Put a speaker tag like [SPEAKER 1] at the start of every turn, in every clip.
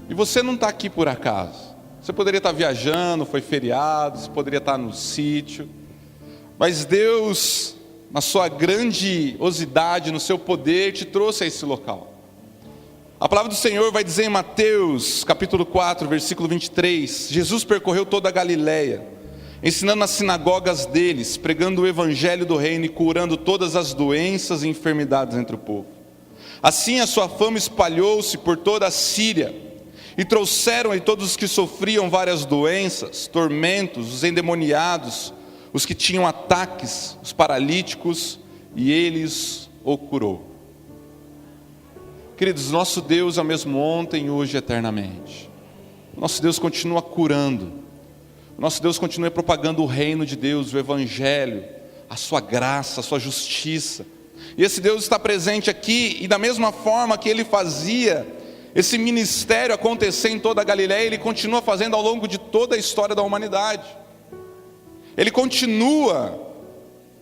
[SPEAKER 1] E você não está aqui por acaso. Você poderia estar viajando, foi feriado, você poderia estar no sítio. Mas Deus, na sua grandiosidade, no seu poder, te trouxe a esse local. A palavra do Senhor vai dizer em Mateus, capítulo 4, versículo 23, Jesus percorreu toda a Galileia, ensinando nas sinagogas deles, pregando o evangelho do reino e curando todas as doenças e enfermidades entre o povo. Assim a sua fama espalhou-se por toda a Síria, e trouxeram-lhe todos os que sofriam várias doenças, tormentos, os endemoniados, os que tinham ataques, os paralíticos, e eles o curou. Queridos, nosso Deus é o mesmo ontem, hoje e eternamente. Nosso Deus continua curando. Nosso Deus continua propagando o reino de Deus, o evangelho, a sua graça, a sua justiça. E esse Deus está presente aqui, e da mesma forma que Ele fazia esse ministério acontecer em toda a Galileia, Ele continua fazendo ao longo de toda a história da humanidade. Ele continua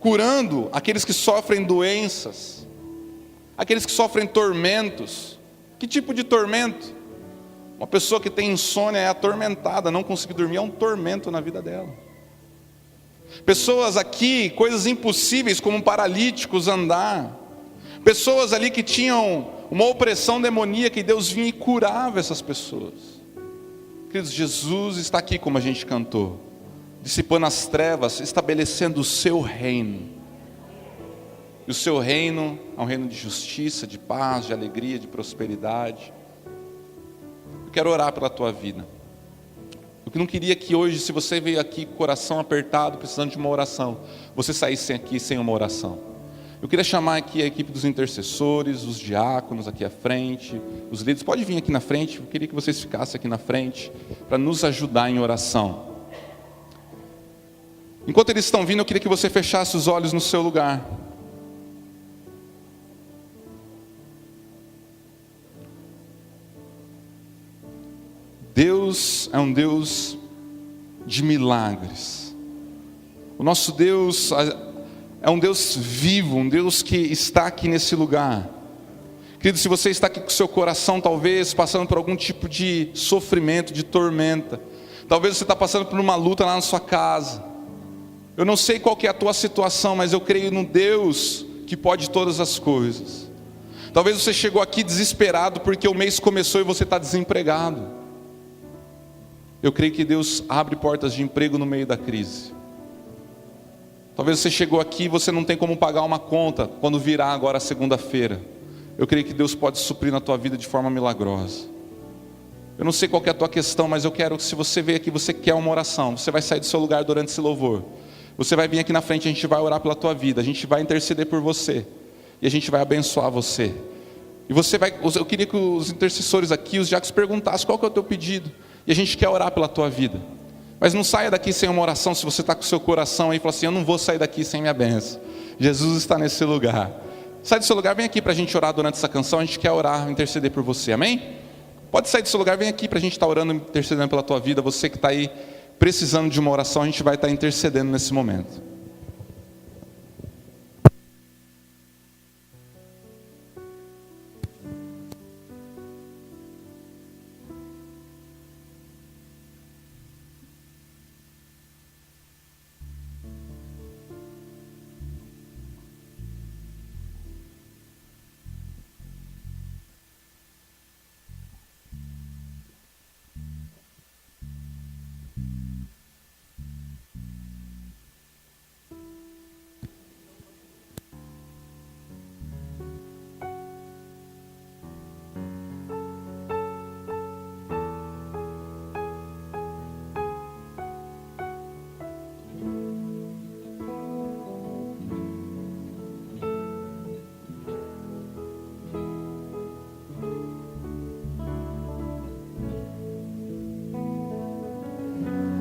[SPEAKER 1] curando aqueles que sofrem doenças, aqueles que sofrem tormentos. Que tipo de tormento? Uma pessoa que tem insônia é atormentada, não conseguir dormir é um tormento na vida dela. Pessoas aqui, coisas impossíveis como paralíticos andar. Pessoas ali que tinham uma opressão demoníaca e Deus vinha e curava essas pessoas. Queridos, Jesus está aqui como a gente cantou, dissipando as trevas, estabelecendo o seu reino. E o seu reino é um reino de justiça, de paz, de alegria, de prosperidade. Eu quero orar pela tua vida. Eu não queria que hoje, se você veio aqui com o coração apertado, precisando de uma oração, você saísse aqui sem uma oração. Eu queria chamar aqui a equipe dos intercessores, os diáconos aqui à frente, os líderes. Pode vir aqui na frente, eu queria que vocês ficassem aqui na frente, para nos ajudar em oração. Enquanto eles estão vindo, eu queria que você fechasse os olhos no seu lugar. Deus é um Deus de milagres. O nosso Deus é um Deus vivo, um Deus que está aqui nesse lugar. Querido, se você está aqui com o seu coração talvez passando por algum tipo de sofrimento, de tormenta, talvez você está passando por uma luta lá na sua casa. Eu não sei qual que é a tua situação, mas eu creio no Deus que pode todas as coisas. Talvez você chegou aqui desesperado porque o mês começou e você está desempregado. Eu creio que Deus abre portas de emprego no meio da crise. Talvez você chegou aqui e você não tem como pagar uma conta quando virar agora a segunda-feira. Eu creio que Deus pode suprir na tua vida de forma milagrosa. Eu não sei qual que é a tua questão, mas eu quero que, se você veio aqui, você quer uma oração, você vai sair do seu lugar durante esse louvor. Você vai vir aqui na frente, a gente vai orar pela tua vida, a gente vai interceder por você. E a gente vai abençoar você. E você vai, eu queria que os intercessores aqui, os diáconos, perguntassem qual que é o teu pedido. E a gente quer orar pela tua vida. Mas não saia daqui sem uma oração. Se você está com o seu coração aí e fala assim: eu não vou sair daqui sem minha bênção. Jesus está nesse lugar. Sai do seu lugar, vem aqui para a gente orar durante essa canção. A gente quer orar, interceder por você, amém? Pode sair do seu lugar, vem aqui para a gente estar orando, intercedendo pela tua vida. Você que está aí precisando de uma oração, a gente vai estar intercedendo nesse momento.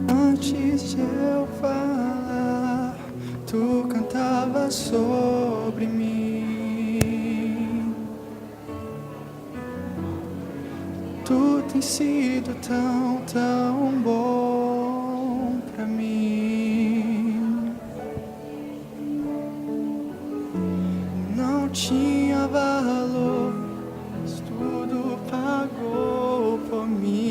[SPEAKER 2] Antes de eu falar, tu cantava sobre mim. Tu tens sido tão, tão bom pra mim. Não tinha valor, mas tudo pagou por mim.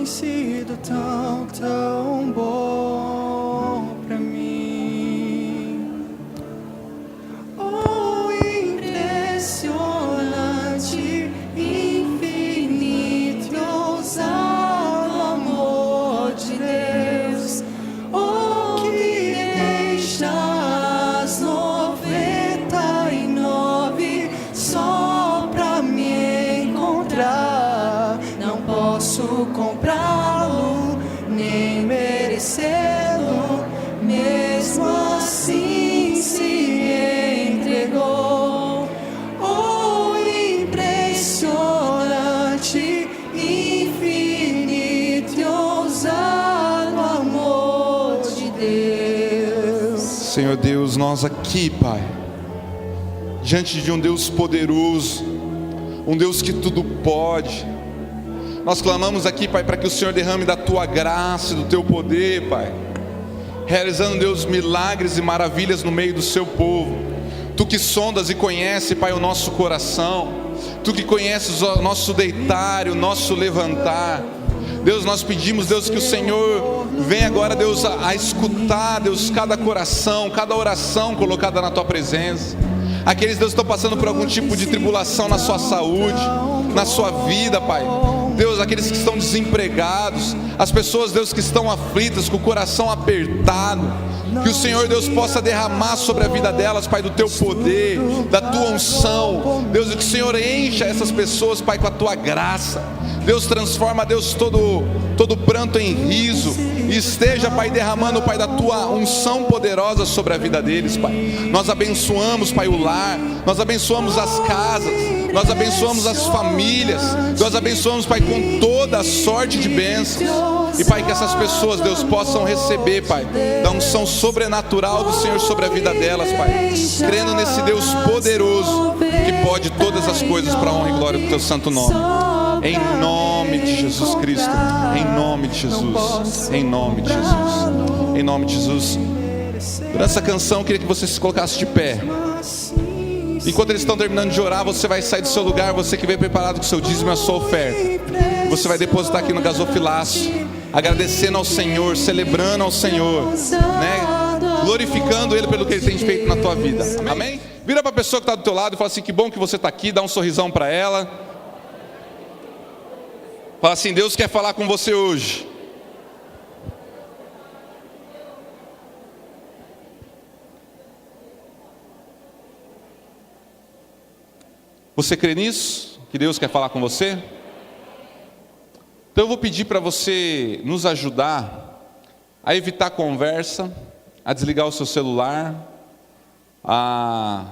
[SPEAKER 2] tem sido tão, tão bom pra mim. Oh, impressionante, infinito e ousado amor de Deus. Oh, que deixa as 99 só pra me encontrar. Não posso comprá-lo, nem merecê-lo, mesmo assim se entregou. Oh, impressionante, infinito e ousado amor de Deus.
[SPEAKER 1] Senhor Deus, nós aqui, Pai, diante de um Deus poderoso, um Deus que tudo pode, nós clamamos aqui, Pai, para que o Senhor derrame da Tua graça e do Teu poder, Pai, realizando, Deus, milagres e maravilhas no meio do Seu povo. Tu que sondas e conhece, Pai, o nosso coração, Tu que conheces o nosso deitar e o nosso levantar. Deus, nós pedimos, Deus, que o Senhor venha agora, Deus, a escutar, Deus, cada coração, cada oração colocada na Tua presença. Aqueles, Deus, que estão passando por algum tipo de tribulação na sua saúde, na sua vida, Pai. Deus, aqueles que estão desempregados, as pessoas, Deus, que estão aflitas, com o coração apertado, que o Senhor, Deus, possa derramar sobre a vida delas, Pai, do Teu poder, da Tua unção. Deus, que o Senhor encha essas pessoas, Pai, com a Tua graça. Deus, transforma, Deus, todo pranto em riso, e esteja, Pai, derramando, Pai, da Tua unção poderosa sobre a vida deles, Pai. Nós abençoamos, Pai, o lar, nós abençoamos as casas, nós abençoamos as famílias, nós abençoamos, Pai, com toda a sorte de bênçãos. E, Pai, que essas pessoas, Deus, possam receber, Pai, da unção sobrenatural do Senhor sobre a vida delas, Pai, crendo nesse Deus poderoso, que pode todas as coisas para a honra e glória do Teu santo nome. Em nome de Jesus Cristo, em nome de Jesus, em nome de Jesus, em nome de Jesus. Durante essa canção, eu queria que você se colocasse de pé. Enquanto eles estão terminando de orar, você vai sair do seu lugar, você que veio preparado com o seu dízimo e a sua oferta, você vai depositar aqui no gasofilaço, agradecendo ao Senhor, celebrando ao Senhor, né? Glorificando Ele pelo que Ele tem feito na tua vida. Amém? Vira para a pessoa que está do teu lado e fala assim: que bom que você está aqui. Dá um sorrisão para ela. Fala assim: Deus quer falar com você hoje. Você crê nisso? Que Deus quer falar com você? Então eu vou pedir para você nos ajudar a evitar conversa, a desligar o seu celular, a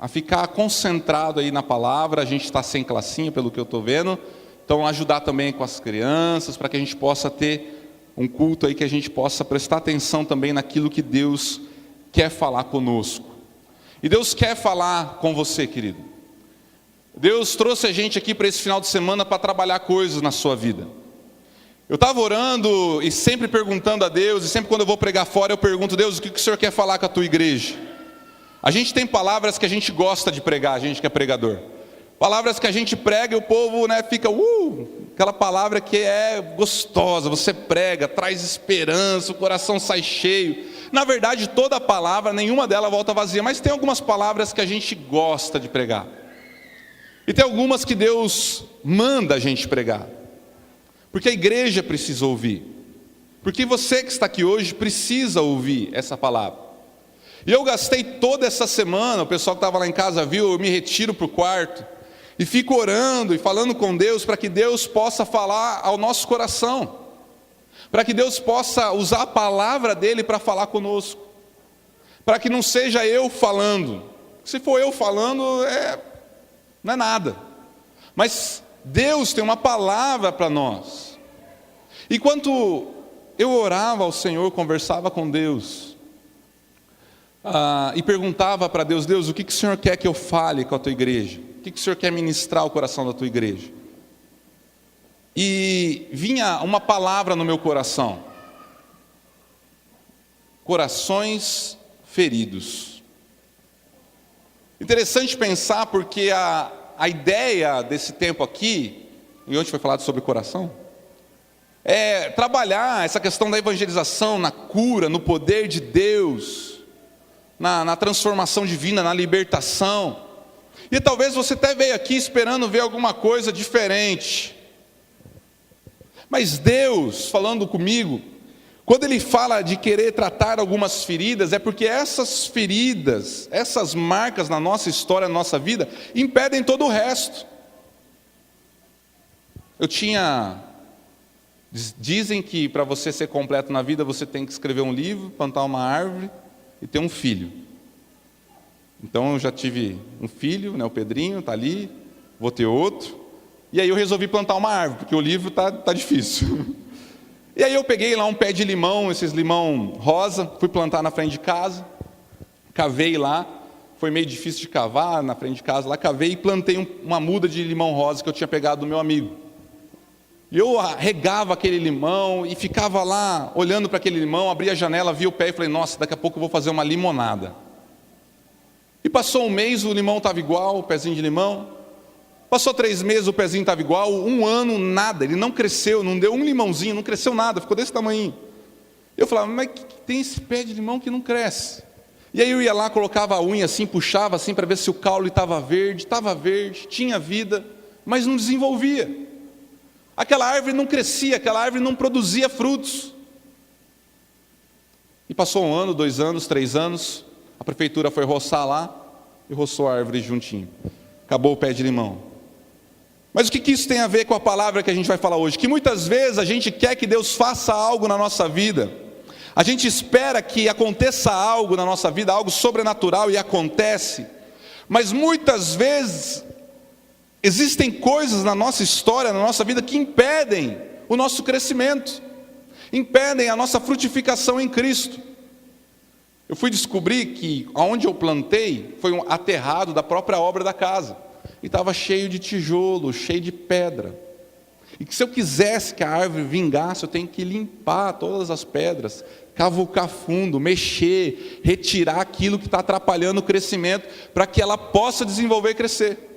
[SPEAKER 1] ficar concentrado aí na palavra. A gente está sem classinha, pelo que eu estou vendo. Então ajudar também com as crianças, para que a gente possa ter um culto aí, que a gente possa prestar atenção também naquilo que Deus quer falar conosco. E Deus quer falar com você, querido. Deus trouxe a gente aqui para esse final de semana para trabalhar coisas na sua vida. Eu estava orando e sempre perguntando a Deus, e sempre quando eu vou pregar fora eu pergunto: Deus, o que o Senhor quer falar com a tua igreja? A gente tem palavras que a gente gosta de pregar, a gente que é pregador. Palavras que a gente prega e o povo, né, fica, aquela palavra que é gostosa, você prega, traz esperança, o coração sai cheio. Na verdade, toda palavra, nenhuma dela volta vazia, mas tem algumas palavras que a gente gosta de pregar. E tem algumas que Deus manda a gente pregar, porque a igreja precisa ouvir, porque você que está aqui hoje precisa ouvir essa palavra. E eu gastei toda essa semana, o pessoal que estava lá em casa viu, eu me retiro para o quarto, e fico orando e falando com Deus, para que Deus possa falar ao nosso coração, para que Deus possa usar a palavra dEle para falar conosco, para que não seja eu falando. Se for eu falando, não é nada, mas Deus tem uma palavra para nós. Enquanto eu orava ao Senhor, conversava com Deus, e perguntava para Deus: Deus, o que o Senhor quer que eu fale com a tua igreja? O que o Senhor quer ministrar ao coração da tua igreja? E vinha uma palavra no meu coração: corações feridos. Interessante pensar, porque a ideia desse tempo aqui, e hoje foi falado sobre coração, trabalhar essa questão da evangelização, na cura, no poder de Deus, na transformação divina, na libertação. E talvez você até veio aqui esperando ver alguma coisa diferente. Mas Deus, falando comigo, quando Ele fala de querer tratar algumas feridas, é porque essas feridas, essas marcas na nossa história, na nossa vida, impedem todo o resto. Dizem que para você ser completo na vida, você tem que escrever um livro, plantar uma árvore e ter um filho. Então eu já tive um filho, né, o Pedrinho, está ali, vou ter outro. E aí eu resolvi plantar uma árvore, porque o livro tá difícil. E aí eu peguei lá um pé de limão, esses limão rosa, fui plantar na frente de casa, cavei lá, foi meio difícil de cavar na frente de casa, lá cavei e plantei uma muda de limão rosa que eu tinha pegado do meu amigo. E eu regava aquele limão e ficava lá olhando para aquele limão, abria a janela, via o pé e falei, nossa, daqui a pouco eu vou fazer uma limonada. E passou um mês, o limão estava igual, o pezinho de limão. Passou 3 meses, o pezinho estava igual. 1 ano, nada, ele não cresceu, não deu um limãozinho, não cresceu nada, ficou desse tamanho. Eu falava, mas que tem esse pé de limão que não cresce? E aí eu ia lá, colocava a unha assim, puxava assim para ver se o caule estava verde, tinha vida, mas não desenvolvia. Aquela árvore não crescia, aquela árvore não produzia frutos. E passou 1 ano, 2 anos, 3 anos, a prefeitura foi roçar lá e roçou a árvore juntinho. Acabou o pé de limão. Mas o que isso tem a ver com a palavra que a gente vai falar hoje? Que muitas vezes a gente quer que Deus faça algo na nossa vida. A gente espera que aconteça algo na nossa vida, algo sobrenatural, e acontece. Mas muitas vezes existem coisas na nossa história, na nossa vida, que impedem o nosso crescimento, impedem a nossa frutificação em Cristo. Eu fui descobrir que onde eu plantei foi um aterrado da própria obra da casa, e estava cheio de tijolo, cheio de pedra, e que se eu quisesse que a árvore vingasse, eu tenho que limpar todas as pedras, cavucar fundo, mexer, retirar aquilo que está atrapalhando o crescimento, para que ela possa desenvolver e crescer.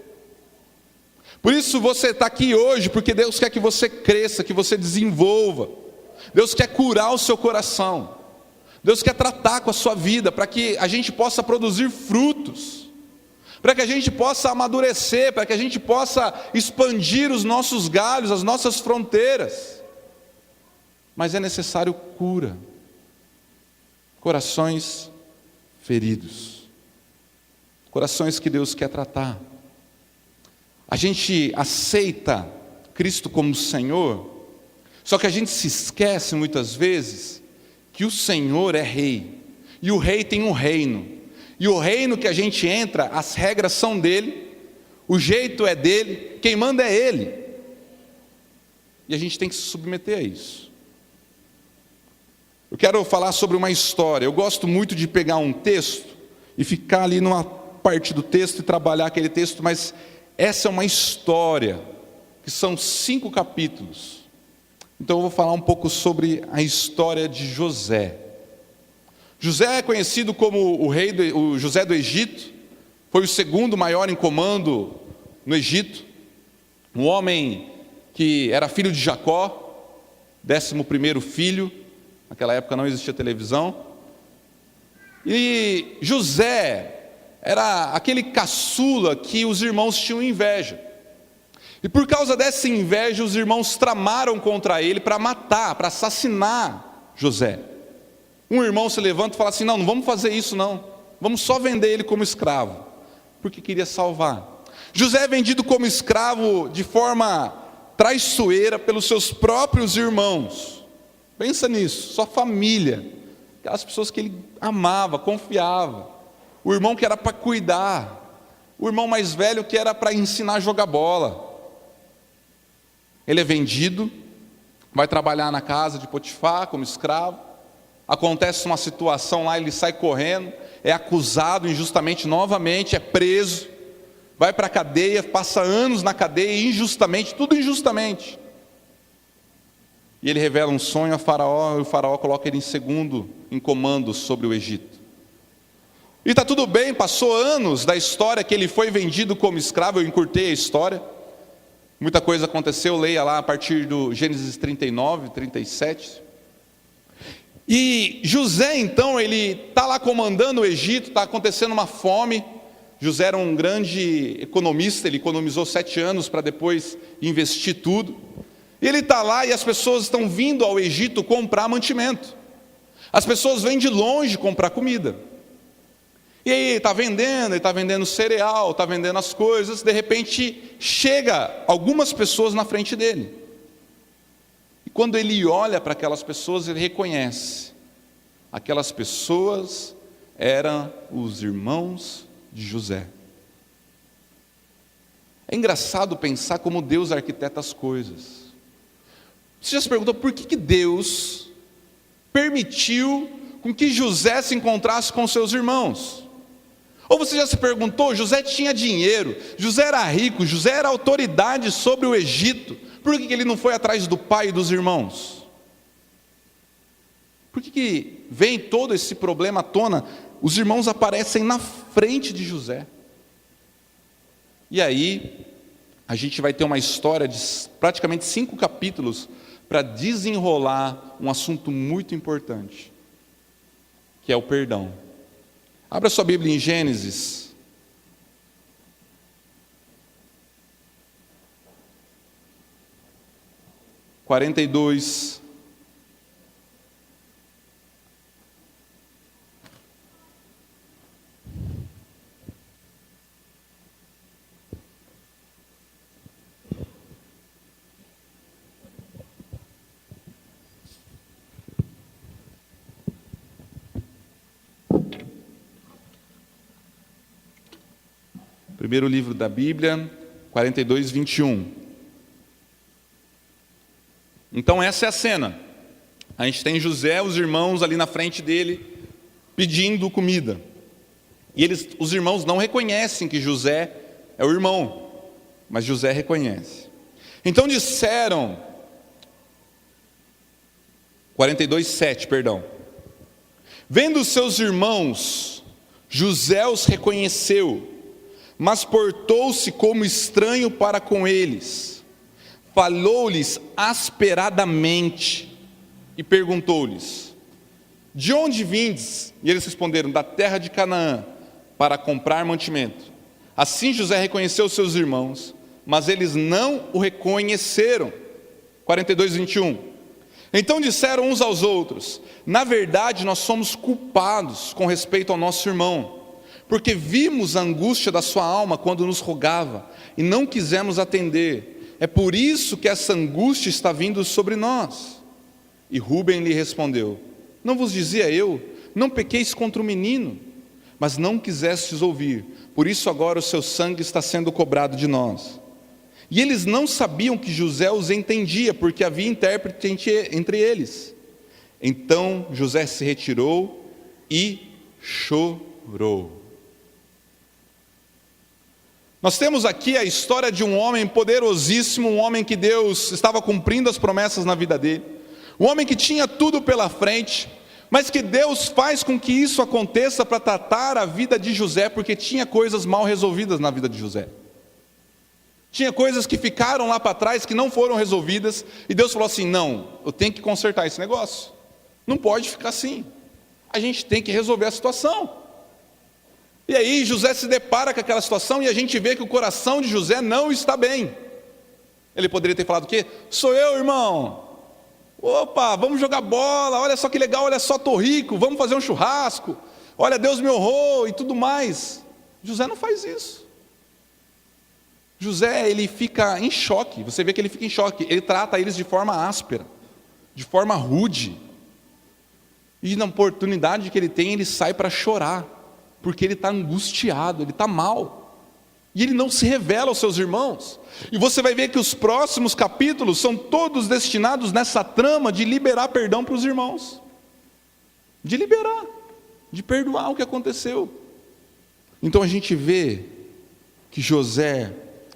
[SPEAKER 1] Por isso você está aqui hoje, porque Deus quer que você cresça, que você desenvolva. Deus quer curar o seu coração. Deus quer tratar com a sua vida, para que a gente possa produzir frutos, para que a gente possa amadurecer, para que a gente possa expandir os nossos galhos, as nossas fronteiras. Mas é necessário cura, corações feridos, corações que Deus quer tratar. A gente aceita Cristo como Senhor, só que a gente se esquece muitas vezes que o Senhor é rei, e o rei tem um reino, e o reino que a gente entra, as regras são dele, o jeito é dele, quem manda é ele, e a gente tem que se submeter a isso. Eu quero falar sobre uma história. Eu gosto muito de pegar um texto e ficar ali numa parte do texto e trabalhar aquele texto, mas essa é uma história, que são 5 capítulos. Então eu vou falar um pouco sobre a história de José. José é conhecido como o José do Egito, foi o 2º maior em comando no Egito, um homem que era filho de Jacó, 11º filho, naquela época não existia televisão, e José era aquele caçula que os irmãos tinham inveja. E por causa dessa inveja, os irmãos tramaram contra ele para matar, para assassinar José. Um irmão se levanta e fala assim, não vamos fazer isso não, vamos só vender ele como escravo, porque queria salvar. José é vendido como escravo de forma traiçoeira pelos seus próprios irmãos. Pensa nisso, sua família, aquelas pessoas que ele amava, confiava. O irmão que era para cuidar, o irmão mais velho que era para ensinar a jogar bola. Ele é vendido, vai trabalhar na casa de Potifar como escravo. Acontece uma situação lá, ele sai correndo, é acusado injustamente novamente, é preso, vai para a cadeia, passa anos na cadeia, injustamente, tudo injustamente. E ele revela um sonho a Faraó, e o Faraó coloca ele em comando sobre o Egito. E está tudo bem, passou anos da história que ele foi vendido como escravo, eu encurtei a história. Muita coisa aconteceu, leia lá a partir do Gênesis 39, 37. E José, então, ele está lá comandando o Egito, está acontecendo uma fome. José era um grande economista, ele economizou 7 anos para depois investir tudo. E ele está lá e as pessoas estão vindo ao Egito comprar mantimento. As pessoas vêm de longe comprar comida. E aí ele está vendendo cereal, está vendendo as coisas, de repente chega algumas pessoas na frente dele. E quando ele olha para aquelas pessoas, ele reconhece. Aquelas pessoas eram os irmãos de José. É engraçado pensar como Deus arquiteta as coisas. Você já se perguntou por que Deus permitiu com que José se encontrasse com seus irmãos? Ou você já se perguntou, José tinha dinheiro, José era rico, José era autoridade sobre o Egito, por que ele não foi atrás do pai e dos irmãos? Por que vem todo esse problema à tona? Os irmãos aparecem na frente de José. E aí, a gente vai ter uma história de praticamente 5 capítulos para desenrolar um assunto muito importante, que é o perdão. Abra sua Bíblia em Gênesis. Quarenta e dois. Primeiro livro da Bíblia, 42, 21. Então essa é a cena. A gente tem José, os irmãos ali na frente dele, pedindo comida. E os irmãos não reconhecem que José é o irmão, mas José reconhece. Então disseram, 42, 7, perdão. Vendo seus irmãos, José os reconheceu, mas portou-se como estranho para com eles. Falou-lhes asperadamente e perguntou-lhes: de onde vindes? E eles responderam: da terra de Canaã, para comprar mantimento. Assim José reconheceu seus irmãos, mas eles não o reconheceram. 42, 21. Então disseram uns aos outros: na verdade nós somos culpados com respeito ao nosso irmão, porque vimos a angústia da sua alma quando nos rogava, e não quisemos atender. É por isso que essa angústia está vindo sobre nós. E Rúben lhe respondeu: não vos dizia eu, não pequeis contra o menino? Mas não quisestes ouvir, por isso agora o seu sangue está sendo cobrado de nós. E eles não sabiam que José os entendia, porque havia intérprete entre eles. Então José se retirou e chorou. Nós temos aqui a história de um homem poderosíssimo, um homem que Deus estava cumprindo as promessas na vida dele, um homem que tinha tudo pela frente, mas que Deus faz com que isso aconteça para tratar a vida de José, porque tinha coisas mal resolvidas na vida de José. Tinha coisas que ficaram lá para trás, que não foram resolvidas, e Deus falou assim: não, eu tenho que consertar esse negócio, não pode ficar assim, a gente tem que resolver a situação. E aí José se depara com aquela situação, e a gente vê que o coração de José não está bem. Ele poderia ter falado o quê? Sou eu, irmão, opa, vamos jogar bola, olha só que legal, olha só, estou rico, vamos fazer um churrasco, olha, Deus me honrou e tudo mais. José não faz isso. José, ele fica em choque, você vê que ele fica em choque, ele trata eles de forma áspera, de forma rude, e na oportunidade que ele tem, ele sai para chorar, porque ele está angustiado, ele está mal, e ele não se revela aos seus irmãos. E você vai ver que os próximos capítulos são todos destinados nessa trama de liberar perdão para os irmãos, de liberar, de perdoar o que aconteceu. Então a gente vê que José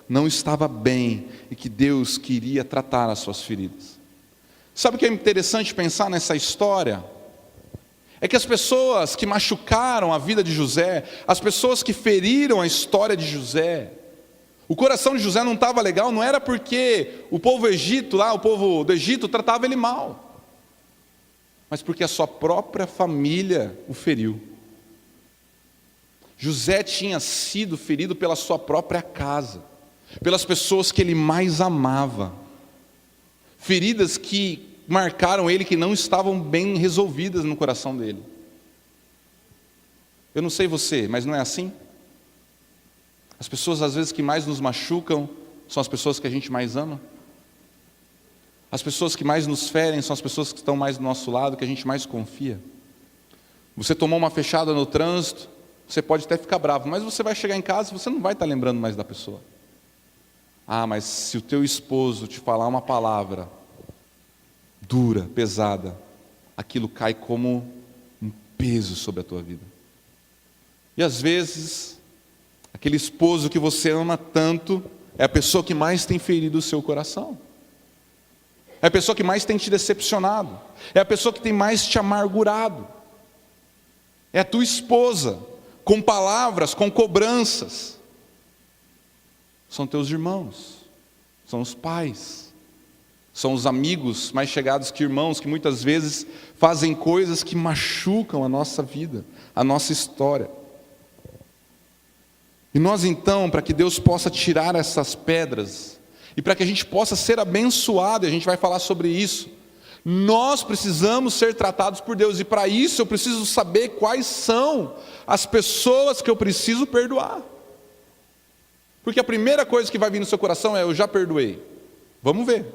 [SPEAKER 1] não estava bem e que Deus queria tratar as suas feridas. Sabe o que é interessante pensar nessa história? É que as pessoas que machucaram a vida de José, as pessoas que feriram a história de José, O coração de José não estava legal, não era porque o povo Egito lá, o povo do Egito tratava ele mal, mas porque a sua própria família o feriu. José tinha sido ferido pela sua própria casa, pelas pessoas que ele mais amava, feridas que marcaram ele, que não estavam bem resolvidas no coração dele. Eu não sei você, mas não é assim? As pessoas às vezes que mais nos machucam são as pessoas que a gente mais ama. As pessoas que mais nos ferem são as pessoas que estão mais do nosso lado, que a gente mais confia. Você tomou uma fechada no trânsito, você pode até ficar bravo, mas você vai chegar em casa e você não vai estar lembrando mais da pessoa. Ah, mas se o teu esposo te falar uma palavra dura, pesada, aquilo cai como um peso sobre a tua vida. E às vezes, aquele esposo que você ama tanto é a pessoa que mais tem ferido o seu coração. É a pessoa que mais tem te decepcionado. É a pessoa que tem mais te amargurado. É a tua esposa, com palavras, com cobranças. São teus irmãos, são os pais, são os amigos mais chegados que irmãos, que muitas vezes fazem coisas que machucam a nossa vida, a nossa história. E nós então, para que Deus possa tirar essas pedras, e para que a gente possa ser abençoado, e a gente vai falar sobre isso, nós precisamos ser tratados por Deus, e para isso eu preciso saber quais são as pessoas que eu preciso perdoar. Porque a primeira coisa que vai vir no seu coração é: eu já perdoei. Vamos ver.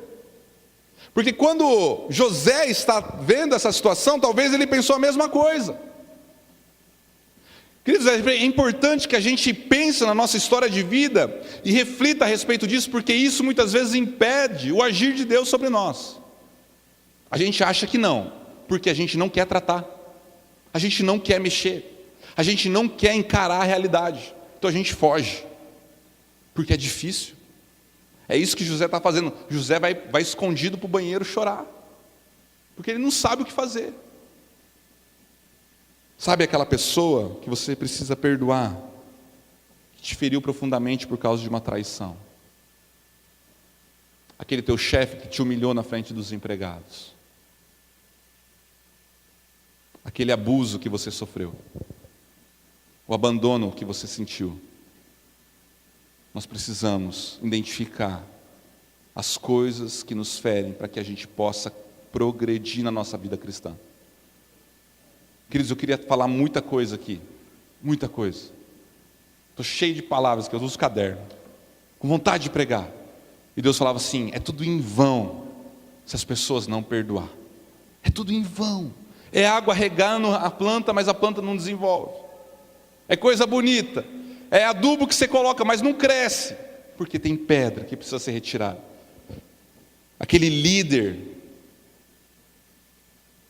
[SPEAKER 1] Porque quando José está vendo essa situação, talvez ele pensou a mesma coisa. Queridos, é importante que a gente pense na nossa história de vida e reflita a respeito disso, porque isso muitas vezes impede o agir de Deus sobre nós. A gente acha que não, porque a gente não quer tratar, a gente não quer mexer, a gente não quer encarar a realidade, então a gente foge, porque é difícil. É isso que José está fazendo. José vai escondido para o banheiro chorar, porque ele não sabe o que fazer. Sabe aquela pessoa que você precisa perdoar, que te feriu profundamente por causa de uma traição? Aquele teu chefe que te humilhou na frente dos empregados? Aquele abuso que você sofreu? O abandono que você sentiu? Nós precisamos identificar as coisas que nos ferem para que a gente possa progredir na nossa vida cristã. Queridos, eu queria falar muita coisa aqui, muita coisa. Estou cheio de palavras, que eu uso caderno, com vontade de pregar. E Deus falava assim: é tudo em vão, se as pessoas não perdoar. É tudo em vão. É água regando a planta, mas a planta não desenvolve. É coisa bonita. É adubo que você coloca, mas não cresce, porque tem pedra que precisa ser retirada. Aquele líder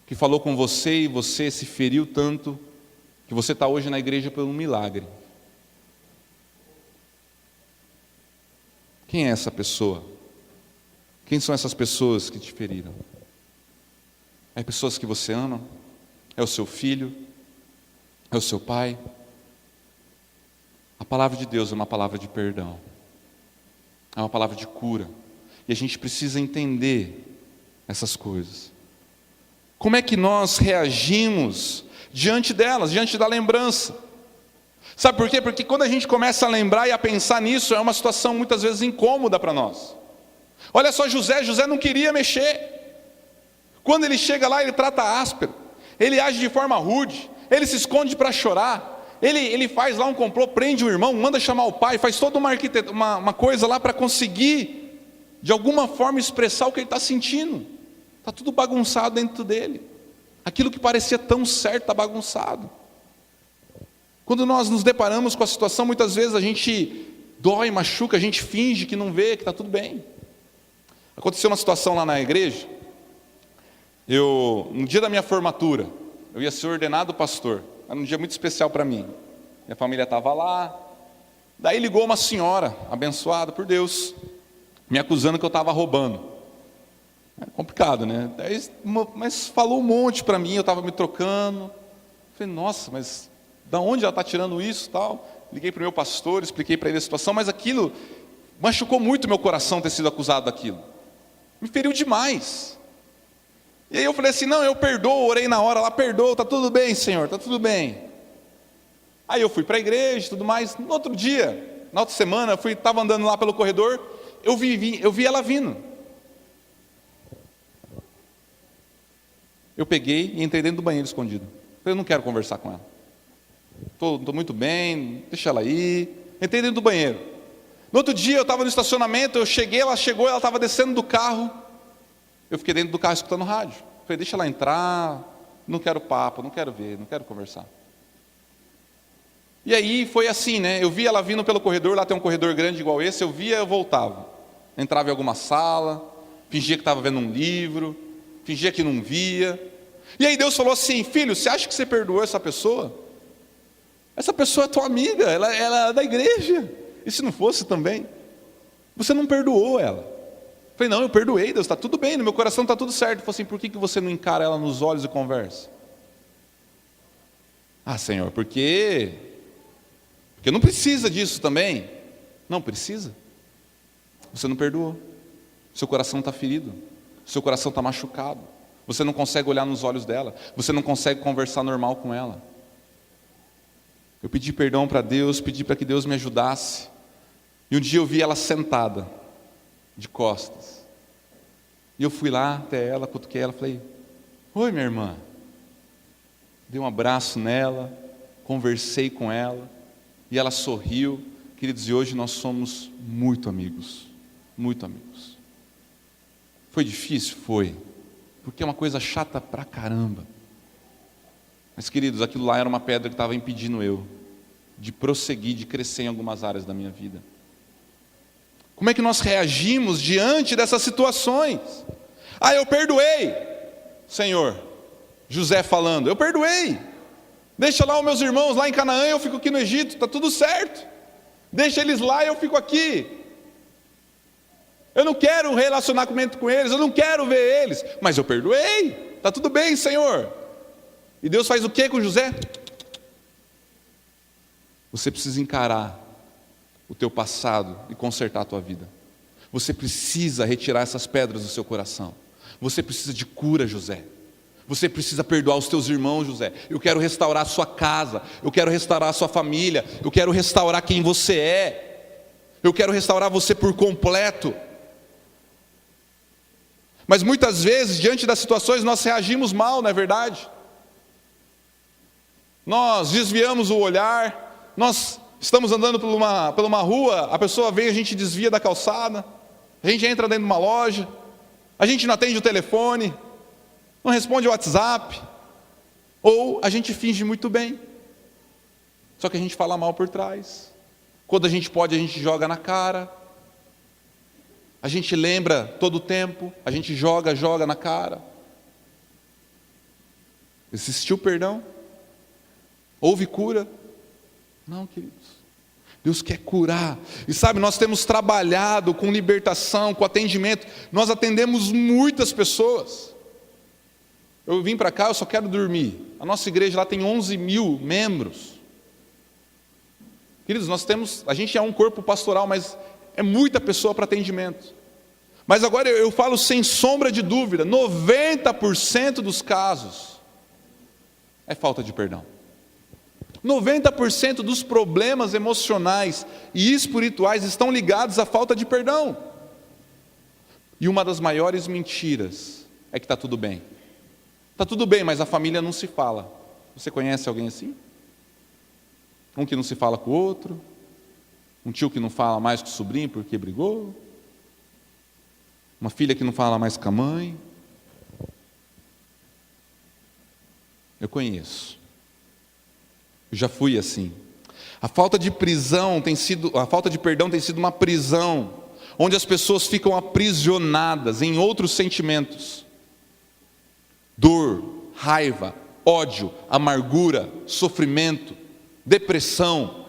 [SPEAKER 1] que falou com você e você se feriu tanto, que você está hoje na igreja por um milagre. Quem é essa pessoa? Quem são essas pessoas que te feriram? É pessoas que você ama? É o seu filho? É o seu pai? A palavra de Deus é uma palavra de perdão, é uma palavra de cura, e a gente precisa entender essas coisas. Como é que nós reagimos diante delas, diante da lembrança? Sabe por quê? Porque quando a gente começa a lembrar e a pensar nisso, é uma situação muitas vezes incômoda para nós. Olha só José não queria mexer. Quando ele chega lá, ele trata áspero, ele age de forma rude, ele se esconde para chorar, ele faz lá um complô, prende o irmão, manda chamar o pai, faz toda uma coisa lá para conseguir, de alguma forma, expressar o que ele está sentindo. Está tudo bagunçado dentro dele. Aquilo que parecia tão certo está bagunçado. Quando nós nos deparamos com a situação, muitas vezes a gente dói, machuca, a gente finge que não vê, que está tudo bem. Aconteceu uma situação lá na igreja. No dia da minha formatura, eu ia ser ordenado pastor. Era um dia muito especial para mim. Minha família estava lá. Daí ligou uma senhora, abençoada por Deus, me acusando que eu estava roubando. É complicado, né? Mas falou um monte para mim, eu estava me trocando. Falei, nossa, mas da onde ela está tirando isso? Tal. Liguei para o meu pastor, expliquei para ele a situação, mas aquilo machucou muito meu coração ter sido acusado daquilo. Me feriu demais. E aí eu falei assim, não, eu perdoo, orei na hora lá, perdoo, está tudo bem, Senhor, está tudo bem. Aí eu fui para a igreja e tudo mais. No outro dia, na outra semana, eu estava andando lá pelo corredor, eu vi ela vindo. Eu peguei e entrei dentro do banheiro escondido. Falei, eu não quero conversar com ela. Estou muito bem, deixa ela ir. Entrei dentro do banheiro. No outro dia eu estava no estacionamento, eu cheguei, ela chegou, ela estava descendo do carro. Eu fiquei dentro do carro escutando rádio. Falei, deixa ela entrar, não quero papo, não quero ver, não quero conversar. E aí foi assim, né? Eu vi ela vindo pelo corredor, lá tem um corredor grande igual esse, eu via, eu voltava. Entrava em alguma sala, fingia que estava vendo um livro, fingia que não via. E aí Deus falou assim, filho, você acha que você perdoou essa pessoa? Essa pessoa é tua amiga, ela é da igreja. E se não fosse também? Você não perdoou ela. Eu falei, não, eu perdoei, Deus, está tudo bem, no meu coração está tudo certo. Eu falei assim, por que você não encara ela nos olhos e conversa? Ah, Senhor, porque não precisa disso também. Não precisa. Você não perdoou. Seu coração está ferido. Seu coração está machucado. Você não consegue olhar nos olhos dela. Você não consegue conversar normal com ela. Eu pedi perdão para Deus, pedi para que Deus me ajudasse. E um dia eu vi ela sentada, de costas. E eu fui lá até ela, cutuquei ela, falei, oi minha irmã. Dei um abraço nela, conversei com ela, e ela sorriu. Queridos, e hoje nós somos muito amigos, muito amigos. Foi difícil? Foi, porque é uma coisa chata pra caramba. Mas queridos, aquilo lá era uma pedra que estava impedindo eu de prosseguir, de crescer em algumas áreas da minha vida. Como é que nós reagimos diante dessas situações? Ah, eu perdoei, Senhor. José falando, eu perdoei. Deixa lá os meus irmãos lá em Canaã, eu fico aqui no Egito, está tudo certo. Deixa eles lá e eu fico aqui. Eu não quero um relacionamento com eles, eu não quero ver eles. Mas eu perdoei, está tudo bem, Senhor. E Deus faz o que com José? Você precisa encarar o teu passado e consertar a tua vida. Você precisa retirar essas pedras do seu coração. Você precisa de cura, José. Você precisa perdoar os teus irmãos, José. Eu quero restaurar a sua casa. Eu quero restaurar a sua família. Eu quero restaurar quem você é. Eu quero restaurar você por completo. Mas muitas vezes, diante das situações, nós reagimos mal, não é verdade? Nós desviamos o olhar, nós estamos andando por uma rua, a pessoa vem, a gente desvia da calçada, a gente entra dentro de uma loja, a gente não atende o telefone, não responde o WhatsApp, ou a gente finge muito bem, só que a gente fala mal por trás. Quando a gente pode, a gente joga na cara, a gente lembra todo o tempo, a gente joga na cara. Existiu perdão? Houve cura? Não, queridos. Deus quer curar. E sabe, nós temos trabalhado com libertação, com atendimento. Nós atendemos muitas pessoas. Eu vim para cá, eu só quero dormir. A nossa igreja lá tem 11 mil membros. Queridos, a gente é um corpo pastoral, mas é muita pessoa para atendimento. Mas agora eu falo sem sombra de dúvida, 90% dos casos é falta de perdão. 90% dos problemas emocionais e espirituais estão ligados à falta de perdão. E uma das maiores mentiras é que está tudo bem. Está tudo bem, mas a família não se fala. Você conhece alguém assim? Um que não se fala com o outro, um tio que não fala mais com o sobrinho porque brigou, uma filha que não fala mais com a mãe. Eu conheço. Eu já fui assim. A falta de perdão tem sido uma prisão, onde as pessoas ficam aprisionadas em outros sentimentos: dor, raiva, ódio, amargura, sofrimento, depressão.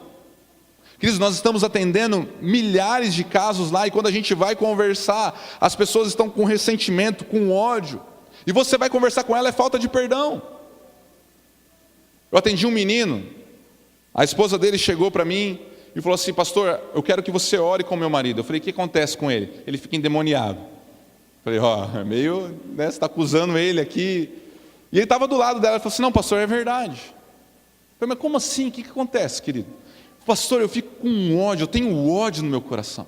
[SPEAKER 1] Queridos, nós estamos atendendo milhares de casos lá, e quando a gente vai conversar, as pessoas estão com ressentimento, com ódio, e você vai conversar com ela, é falta de perdão. Eu atendi um menino, a esposa dele chegou para mim, e falou assim: pastor, eu quero que você ore com meu marido. Eu falei: o que acontece com ele? Ele fica endemoniado. Eu falei: ó, meio, né, você está acusando ele aqui. E ele estava do lado dela, ele falou assim: não, pastor, é verdade. Eu falei: mas como assim? O que acontece, querido? Pastor, eu fico com ódio, eu tenho ódio no meu coração.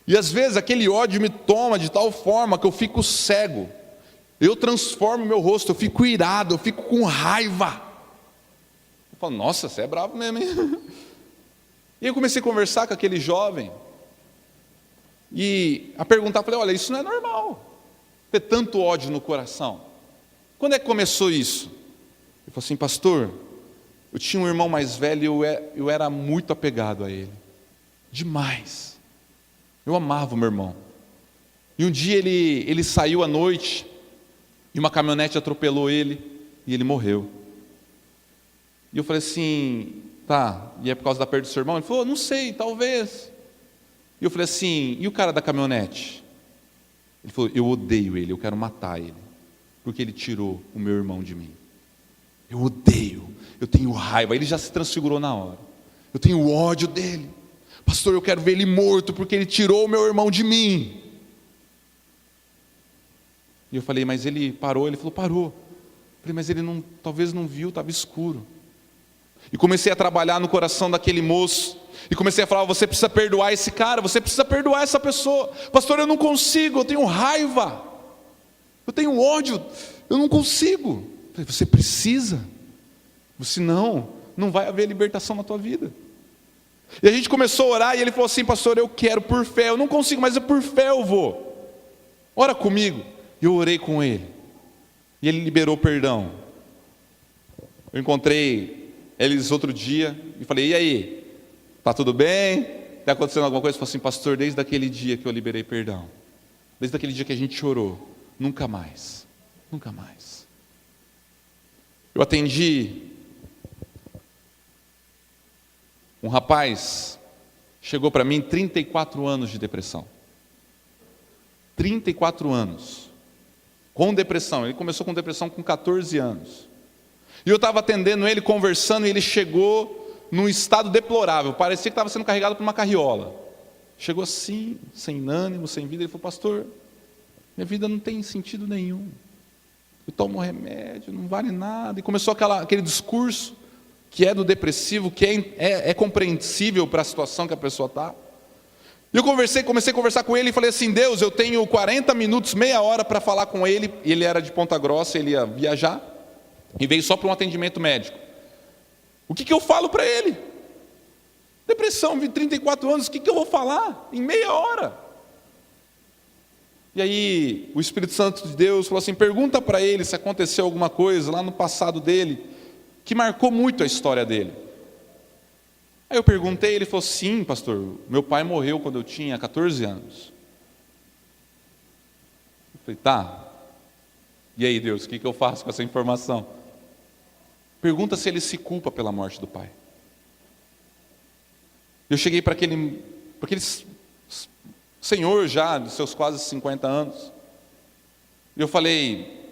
[SPEAKER 1] E às vezes aquele ódio me toma de tal forma que eu fico cego. Eu transformo meu rosto, eu fico irado, eu fico com raiva. Eu falo: nossa, você é bravo mesmo, hein? E eu comecei a conversar com aquele jovem. E a perguntar, falei: olha, isso não é normal, ter tanto ódio no coração. Quando é que começou isso? Ele falou assim: pastor, eu tinha um irmão mais velho e eu era muito apegado a ele. Demais. Eu amava o meu irmão. E um dia ele saiu à noite e uma caminhonete atropelou ele e ele morreu. E eu falei assim: tá, e é por causa da perda do seu irmão? Ele falou: não sei, talvez. E eu falei assim: e o cara da caminhonete? Ele falou: eu odeio ele, eu quero matar ele, porque ele tirou o meu irmão de mim. Eu odeio, eu tenho raiva. Ele já se transfigurou na hora. Eu tenho ódio dele. Pastor, eu quero ver ele morto, porque ele tirou o meu irmão de mim. E eu falei: mas ele parou? Ele falou: parou. Eu falei: mas ele não, talvez não viu, estava escuro. E comecei a trabalhar no coração daquele moço. E comecei a falar: você precisa perdoar esse cara, você precisa perdoar essa pessoa. Pastor, eu não consigo, eu tenho raiva, eu tenho ódio, eu não consigo. Eu falei: você precisa, senão não vai haver libertação na tua vida. E a gente começou a orar e ele falou assim: pastor, eu quero por fé, eu não consigo, mas por fé eu vou. Ora comigo. E eu orei com ele. E ele liberou perdão. Eu encontrei eles outro dia e falei: e aí? Está tudo bem? Está acontecendo alguma coisa? Ele falou assim: pastor, desde aquele dia que eu liberei perdão, desde aquele dia que a gente chorou, nunca mais, nunca mais. Eu atendi um rapaz, chegou para mim, 34 anos de depressão. 34 anos, com depressão. Ele começou com depressão com 14 anos. E eu estava atendendo ele, conversando, e ele chegou num estado deplorável, parecia que estava sendo carregado por uma carriola. Chegou assim, sem ânimo, sem vida. Ele falou: pastor, minha vida não tem sentido nenhum, eu tomo remédio, não vale nada. E começou aquele discurso que é do depressivo, que é compreensível para a situação que a pessoa está. E eu comecei a conversar com ele e falei assim: Deus, eu tenho 40 minutos, meia hora para falar com ele. Ele era de Ponta Grossa, ele ia viajar e veio só para um atendimento médico. O que eu falo para ele? Depressão, 34 anos, o que eu vou falar em meia hora? E aí o Espírito Santo de Deus falou assim: pergunta para ele se aconteceu alguma coisa lá no passado dele que marcou muito a história dele. Aí eu perguntei, ele falou: sim, pastor, meu pai morreu quando eu tinha 14 anos. Eu falei: tá, e aí, Deus, o que eu faço com essa informação? Pergunta se ele se culpa pela morte do pai. Eu cheguei para aquele senhor já, de seus quase 50 anos, e eu falei: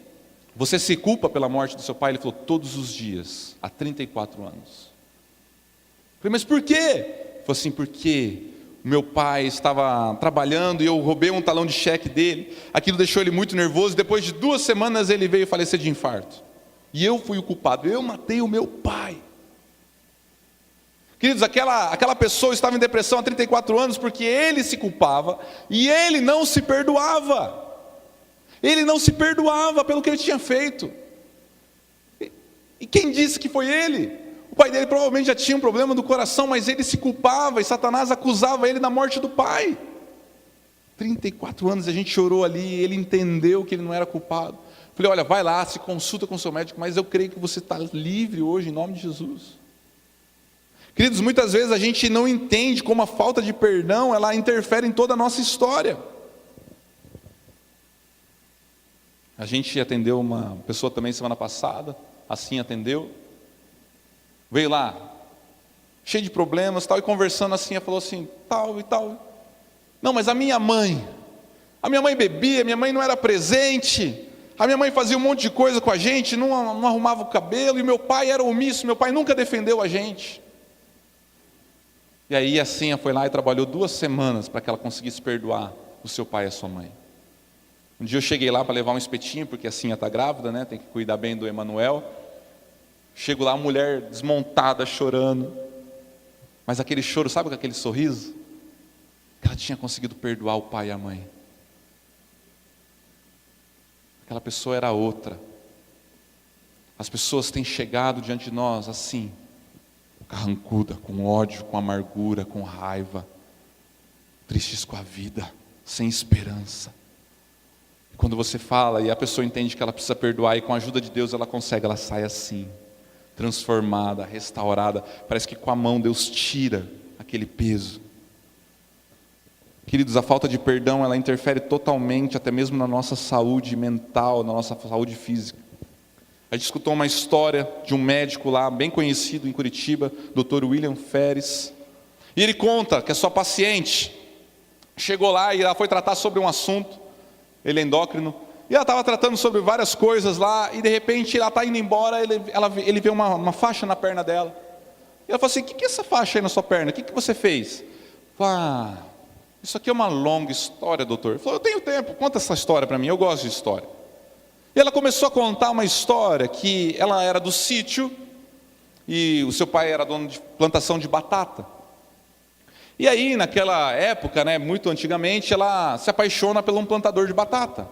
[SPEAKER 1] você se culpa pela morte do seu pai? Ele falou: todos os dias, há 34 anos. Eu falei: mas por quê? Ele falou assim: porque o meu pai estava trabalhando e eu roubei um talão de cheque dele, aquilo deixou ele muito nervoso, depois de 2 semanas ele veio falecer de infarto. E eu fui o culpado, eu matei o meu pai. Queridos, aquela pessoa estava em depressão há 34 anos porque ele se culpava e ele não se perdoava. Ele não se perdoava pelo que ele tinha feito. E quem disse que foi ele? O pai dele provavelmente já tinha um problema do coração, mas ele se culpava e Satanás acusava ele da morte do pai. 34 anos a gente chorou ali, ele entendeu que ele não era culpado. Falei: olha, vai lá, se consulta com o seu médico, mas eu creio que você está livre hoje, em nome de Jesus. Queridos, muitas vezes a gente não entende como a falta de perdão, ela interfere em toda a nossa história. A gente atendeu uma pessoa também semana passada, assim atendeu. Veio lá, cheio de problemas, tal, e conversando assim, ela falou assim, tal e tal. Não, mas a minha mãe bebia, minha mãe não era presente, a minha mãe fazia um monte de coisa com a gente, não arrumava o cabelo, e meu pai era omisso, meu pai nunca defendeu a gente. E aí a Sinha foi lá e trabalhou 2 semanas para que ela conseguisse perdoar o seu pai e a sua mãe. Um dia eu cheguei lá para levar um espetinho, porque a Sinha está grávida, né? Tem que cuidar bem do Emanuel. Chego lá, a mulher desmontada, chorando. Mas aquele choro, sabe com aquele sorriso? Que ela tinha conseguido perdoar o pai e a mãe. Aquela pessoa era outra. As pessoas têm chegado diante de nós assim, carrancuda, com ódio, com amargura, com raiva, tristes com a vida, sem esperança. E quando você fala e a pessoa entende que ela precisa perdoar, e com a ajuda de Deus ela consegue, ela sai assim, transformada, restaurada. Parece que com a mão Deus tira aquele peso. Queridos, a falta de perdão, ela interfere totalmente, até mesmo na nossa saúde mental, na nossa saúde física. A gente escutou uma história de um médico lá, bem conhecido em Curitiba, Dr. William Ferres. E ele conta que a sua paciente chegou lá e ela foi tratar sobre um assunto, ele é endócrino, e ela estava tratando sobre várias coisas lá, e de repente ela está indo embora, ele vê uma faixa na perna dela. E ela falou assim: o que é essa faixa aí na sua perna? O que você fez? Falei: isso aqui é uma longa história, doutor. Ele falou: eu tenho tempo, conta essa história para mim, eu gosto de história. E ela começou a contar uma história que ela era do sítio, e o seu pai era dono de plantação de batata. E aí, naquela época, né, muito antigamente, ela se apaixona por um plantador de batata.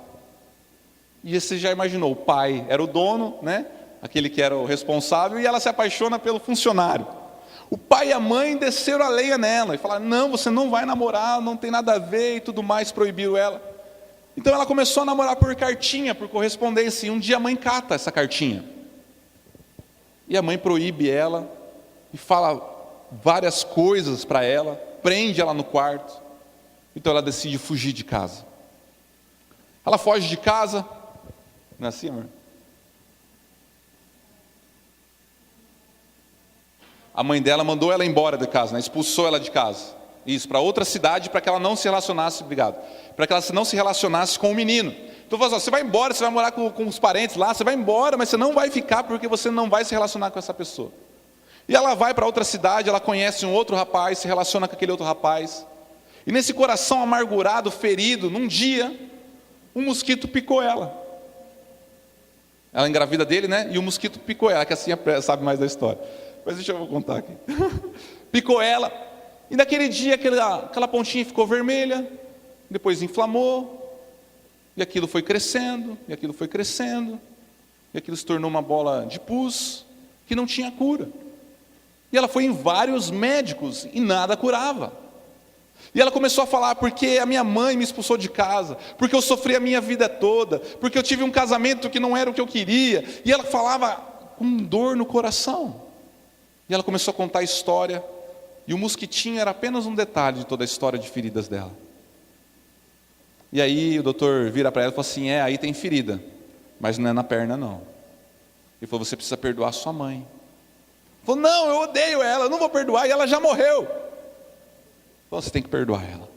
[SPEAKER 1] E você já imaginou, o pai era o dono, né, aquele que era o responsável, e ela se apaixona pelo funcionário. O pai e a mãe desceram a lenha nela, e falaram: não, você não vai namorar, não tem nada a ver, e tudo mais, proibiu ela. Então ela começou a namorar por cartinha, por correspondência, e um dia a mãe cata essa cartinha. E a mãe proíbe ela, e fala várias coisas para ela, prende ela no quarto. Então ela decide fugir de casa. Ela foge de casa, não é assim, amor? A mãe dela mandou ela embora de casa, né? Expulsou ela de casa. Isso, para outra cidade, para que ela não se relacionasse, para que ela não se relacionasse com o menino. Então você vai embora, você vai morar com os parentes lá, você vai embora, mas você não vai ficar porque você não vai se relacionar com essa pessoa. E ela vai para outra cidade, ela conhece um outro rapaz, se relaciona com aquele outro rapaz. E nesse coração amargurado, ferido, num dia, um mosquito picou ela. Ela engravida dele, né? E o mosquito picou ela, que assim sabe mais da história. Mas deixa eu contar aqui. Picou ela. E naquele dia aquela pontinha ficou vermelha, depois inflamou, e aquilo foi crescendo, e aquilo foi crescendo, e aquilo se tornou uma bola de pus, que não tinha cura. E ela foi em vários médicos, e nada curava. E ela começou a falar: porque a minha mãe me expulsou de casa, porque eu sofri a minha vida toda, porque eu tive um casamento que não era o que eu queria. E ela falava com dor no coração. E ela começou a contar a história. E o mosquitinho era apenas um detalhe de toda a história de feridas dela. E aí o doutor vira para ela e fala assim: aí tem ferida, mas não é na perna não. Ele falou: você precisa perdoar sua mãe. Ele falou: não, eu odeio ela, eu não vou perdoar, e ela já morreu. Então você tem que perdoar ela.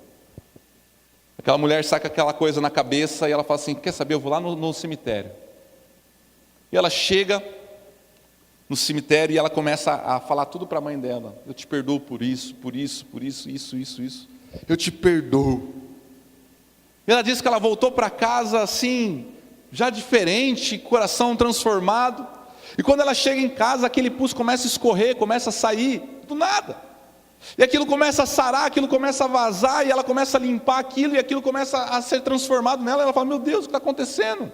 [SPEAKER 1] Aquela mulher saca aquela coisa na cabeça e ela fala assim: quer saber, eu vou lá no cemitério. E ela chega no cemitério e ela começa a falar tudo para a mãe dela: eu te perdoo por isso, isso. Eu te perdoo. E ela diz que ela voltou para casa assim, já diferente, coração transformado. E quando ela chega em casa, aquele pus começa a escorrer, começa a sair, do nada. E aquilo começa a sarar, aquilo começa a vazar, e ela começa a limpar aquilo, e aquilo começa a ser transformado nela. E ela fala: meu Deus, o que está acontecendo?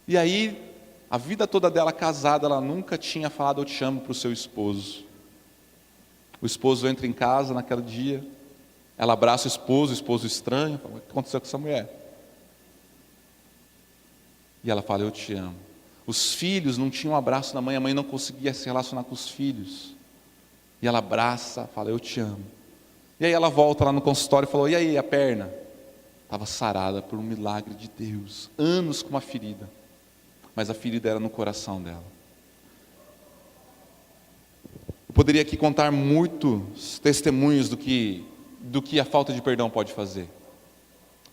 [SPEAKER 1] E aí, a vida toda dela casada, ela nunca tinha falado eu te amo para o seu esposo. O esposo entra em casa naquele dia, ela abraça o esposo estranho, fala: o que aconteceu com essa mulher? E ela fala: eu te amo. Os filhos não tinham um abraço da mãe, a mãe não conseguia se relacionar com os filhos. E ela abraça, fala: eu te amo. E aí ela volta lá no consultório e falou: e aí, a perna? Estava sarada por um milagre de Deus, anos com uma ferida. Mas a ferida era no coração dela. Eu poderia aqui contar muitos testemunhos do que a falta de perdão pode fazer.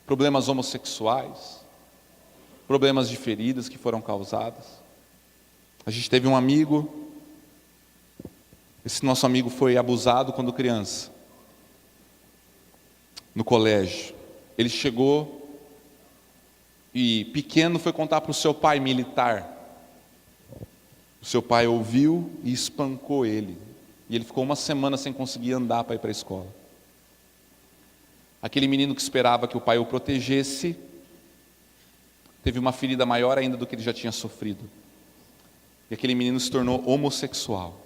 [SPEAKER 1] Problemas homossexuais, problemas de feridas que foram causadas. A gente teve um amigo, Esse nosso amigo foi abusado quando criança, no colégio. Ele chegou e pequeno foi contar para o seu pai militar. O seu pai ouviu e espancou ele. E ele ficou uma semana sem conseguir andar para ir para a escola. Aquele menino que esperava que o pai o protegesse, teve uma ferida maior ainda do que ele já tinha sofrido. E aquele menino se tornou homossexual.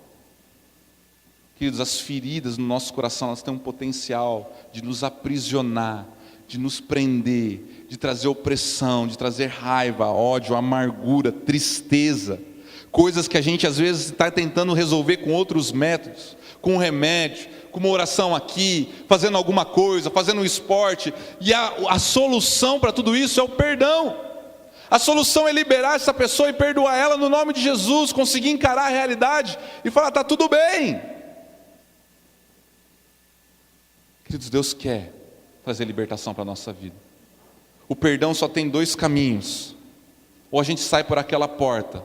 [SPEAKER 1] Queridos, as feridas no nosso coração, elas têm um potencial de nos aprisionar, de nos prender, de trazer opressão, de trazer raiva, ódio, amargura, tristeza. Coisas que a gente às vezes está tentando resolver com outros métodos, com um remédio, com uma oração aqui, fazendo alguma coisa, fazendo um esporte. E a solução para tudo isso é o perdão. A solução é liberar essa pessoa e perdoar ela no nome de Jesus, conseguir encarar a realidade e falar, está tudo bem. Queridos, Deus quer trazer libertação para a nossa vida. O perdão só tem dois caminhos. Ou a gente sai por aquela porta,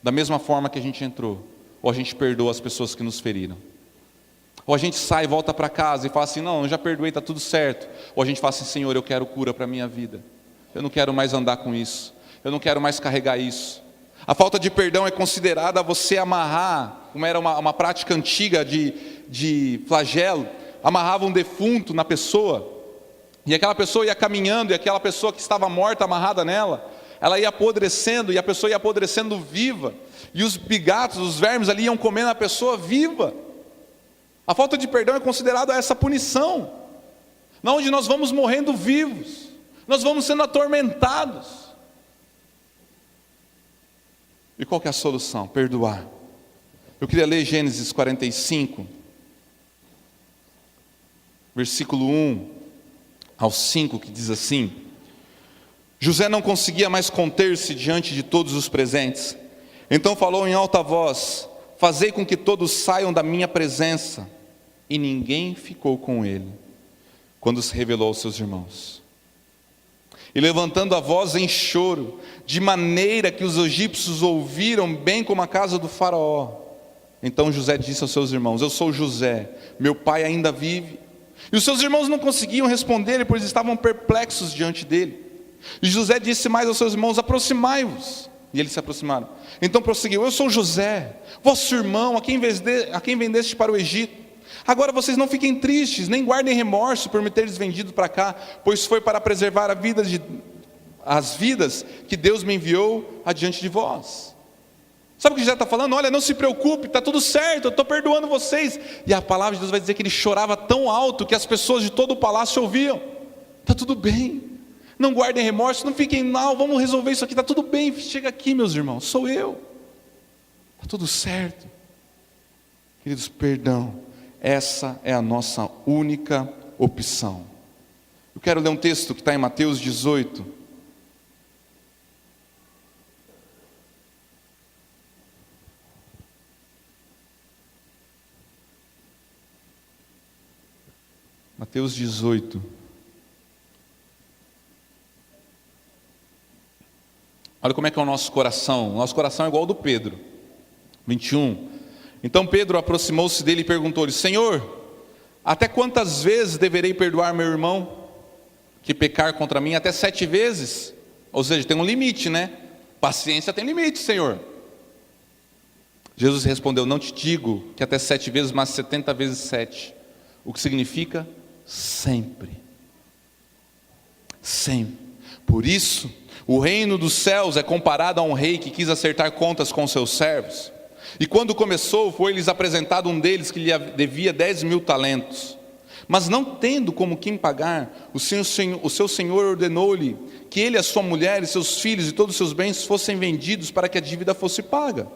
[SPEAKER 1] da mesma forma que a gente entrou, ou a gente perdoa as pessoas que nos feriram. Ou a gente sai e volta para casa e fala assim, não, eu já perdoei, está tudo certo. Ou a gente fala assim, Senhor, eu quero cura para a minha vida. Eu não quero mais andar com isso. Eu não quero mais carregar isso. A falta de perdão é considerada você amarrar, como era uma prática antiga de flagelo, amarrava um defunto na pessoa, e aquela pessoa ia caminhando, e aquela pessoa que estava morta, amarrada nela, ela ia apodrecendo, e a pessoa ia apodrecendo viva, e os bigatos, os vermes ali iam comendo a pessoa viva. A falta de perdão é considerada essa punição, onde nós vamos morrendo vivos, nós vamos sendo atormentados. E qual que é a solução? Perdoar. Eu queria ler Gênesis 45, versículo 1 ao 5, que diz assim: José não conseguia mais conter-se diante de todos os presentes. Então falou em alta voz: fazei com que todos saiam da minha presença. E ninguém ficou com ele, quando se revelou aos seus irmãos. E levantando a voz em choro, de maneira que os egípcios ouviram, bem como a casa do faraó. Então José disse aos seus irmãos: eu sou José, meu pai ainda vive. E os seus irmãos não conseguiam responder-lhe, pois estavam perplexos diante dele. E José disse mais aos seus irmãos: aproximai-vos. E eles se aproximaram. Então prosseguiu: eu sou José, vosso irmão, a quem vendeste para o Egito. Agora vocês não fiquem tristes, nem guardem remorso por me teres vendido para cá, pois foi para preservar as vidas que Deus me enviou adiante de vós. Sabe o que José está falando? Olha, não se preocupe, está tudo certo, eu estou perdoando vocês. E a palavra de Deus vai dizer que ele chorava tão alto que as pessoas de todo o palácio ouviam. Está tudo bem, não guardem remorso, não fiquem mal, vamos resolver isso aqui, está tudo bem, chega aqui meus irmãos, sou eu, está tudo certo. Queridos, perdão, essa é a nossa única opção. Eu quero ler um texto que está em Mateus 18. Mateus 18. Olha como é que é o nosso coração. O nosso coração é igual ao do Pedro. 21. Então Pedro aproximou-se dele e perguntou-lhe: Senhor, até quantas vezes deverei perdoar meu irmão que pecar contra mim? Até 7 vezes? Ou seja, tem um limite, né? Paciência tem limite, Senhor. Jesus respondeu: não te digo que até 7 vezes, mas 70 vezes 7. O que significa sempre. Sempre. Por isso, o reino dos céus é comparado a um rei que quis acertar contas com seus servos. E quando começou, foi-lhes apresentado um deles que lhe devia 10.000 talentos. Mas não tendo como quem pagar, o seu senhor ordenou-lhe que ele, a sua mulher e seus filhos e todos os seus bens fossem vendidos para que a dívida fosse paga.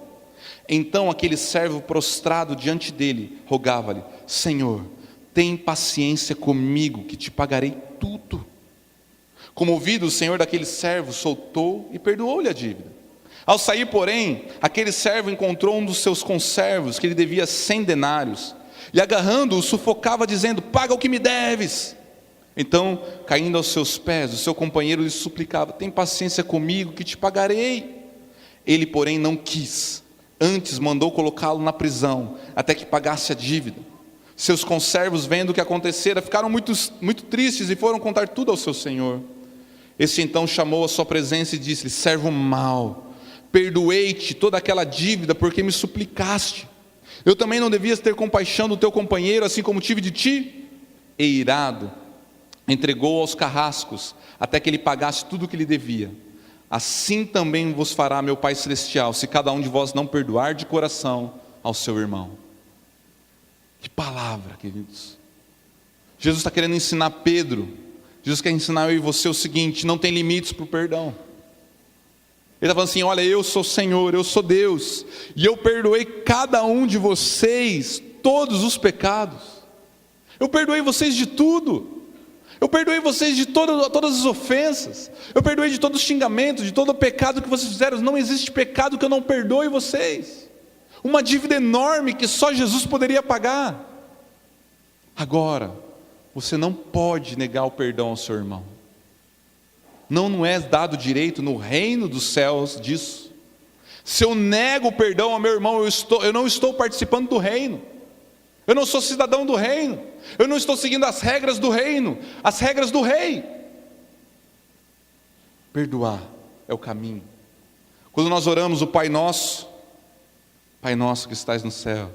[SPEAKER 1] Então aquele servo prostrado diante dele, rogava-lhe: Senhor, tem paciência comigo, que te pagarei tudo. Comovido, o senhor daquele servo soltou e perdoou-lhe a dívida. Ao sair, porém, aquele servo encontrou um dos seus conservos, que lhe devia 100 denários, e agarrando-o, sufocava, dizendo: paga o que me deves. Então, caindo aos seus pés, o seu companheiro lhe suplicava: tem paciência comigo, que te pagarei. Ele, porém, não quis, Antes mandou colocá-lo na prisão, até que pagasse a dívida. Seus conservos, vendo o que acontecera, ficaram muito tristes e foram contar tudo ao seu senhor. Este então chamou à sua presença e disse-lhe: servo mau, perdoei-te toda aquela dívida porque me suplicaste. Eu também não devias ter compaixão do teu companheiro, assim como tive de ti? E irado, entregou aos carrascos, até que ele pagasse tudo o que lhe devia. Assim também vos fará meu Pai Celestial, se cada um de vós não perdoar de coração ao seu irmão. Que palavra, queridos. Jesus está querendo ensinar Pedro, Jesus quer ensinar eu e você o seguinte: não tem limites para o perdão. Ele está falando assim: olha, eu sou o Senhor, eu sou Deus, e eu perdoei cada um de vocês todos os pecados. Eu perdoei vocês de tudo. Eu perdoei vocês de todas as ofensas. Eu perdoei de todos os xingamentos, de todo o pecado que vocês fizeram. Não existe pecado que eu não perdoe vocês. Uma dívida enorme que só Jesus poderia pagar. Agora, você não pode negar o perdão ao seu irmão. Não é dado direito no reino dos céus disso. Se eu nego o perdão ao meu irmão, eu não estou participando do reino. Eu não sou cidadão do reino. Eu não estou seguindo as regras do reino, as regras do rei. Perdoar é o caminho. Quando nós oramos o Pai Nosso: Pai nosso que estais no céu,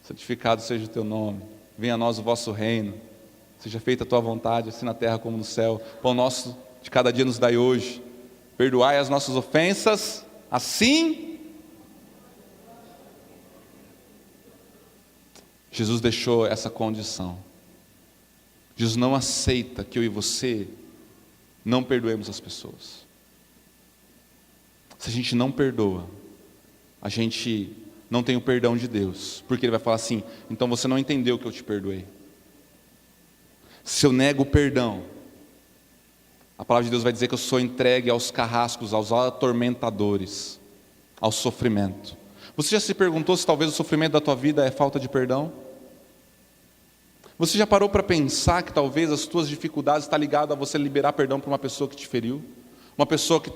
[SPEAKER 1] santificado seja o teu nome, venha a nós o vosso reino, seja feita a tua vontade, assim na terra como no céu. Pão nosso de cada dia nos dai hoje. Perdoai as nossas ofensas, assim. Jesus deixou essa condição. Jesus não aceita que eu e você não perdoemos as pessoas. Se a gente não perdoa, a gente não tem o perdão de Deus, porque Ele vai falar assim: então você não entendeu que eu te perdoei. Se eu nego o perdão, a palavra de Deus vai dizer que eu sou entregue aos carrascos, aos atormentadores, ao sofrimento. Você já se perguntou se talvez o sofrimento da tua vida é falta de perdão? Você já parou para pensar que talvez as tuas dificuldades estão ligadas a você liberar perdão para uma pessoa que te feriu? Uma pessoa que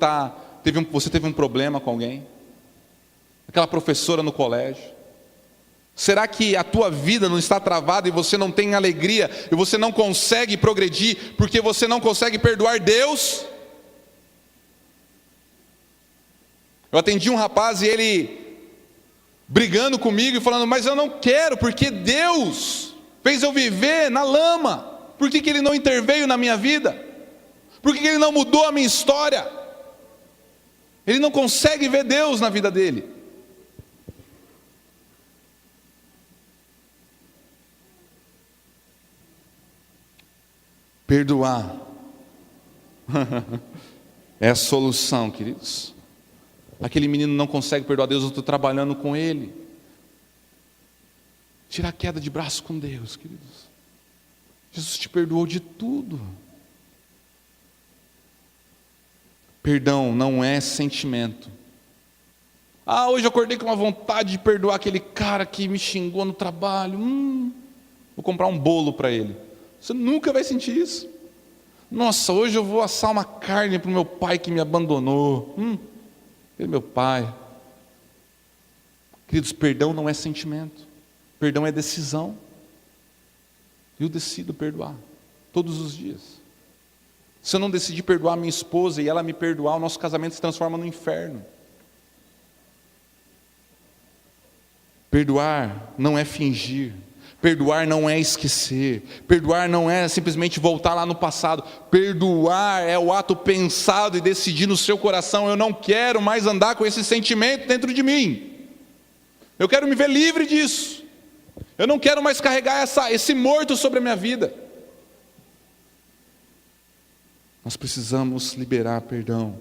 [SPEAKER 1] você teve um problema com alguém? Aquela professora no colégio? Será que a tua vida não está travada e você não tem alegria e você não consegue progredir porque você não consegue perdoar Deus? Eu atendi um rapaz e ele brigando comigo e falando: mas eu não quero, porque Deus fez eu viver na lama. Por que Ele não interveio na minha vida? Por que Ele não mudou a minha história? Ele não consegue ver Deus na vida dele. Perdoar é a solução, queridos. Aquele menino não consegue perdoar Deus, eu estou trabalhando com ele. Tira a queda de braço com Deus, queridos. Jesus te perdoou de tudo. Perdão não é sentimento. Hoje eu acordei com uma vontade de perdoar aquele cara que me xingou no trabalho. Vou comprar um bolo para ele. Você nunca vai sentir isso. Nossa, hoje eu vou assar uma carne para o meu pai que me abandonou. Ele é meu pai. Queridos, perdão não é sentimento. Perdão é decisão. Eu decido perdoar todos os dias. Se eu não decidir perdoar minha esposa e ela me perdoar, o nosso casamento se transforma no inferno. Perdoar não é fingir. Perdoar não é esquecer. Perdoar não é simplesmente voltar lá no passado. Perdoar é o ato pensado e decidir no seu coração: eu não quero mais andar com esse sentimento dentro de mim. Eu quero me ver livre disso. Eu não quero mais carregar esse morto sobre a minha vida. Nós precisamos liberar perdão.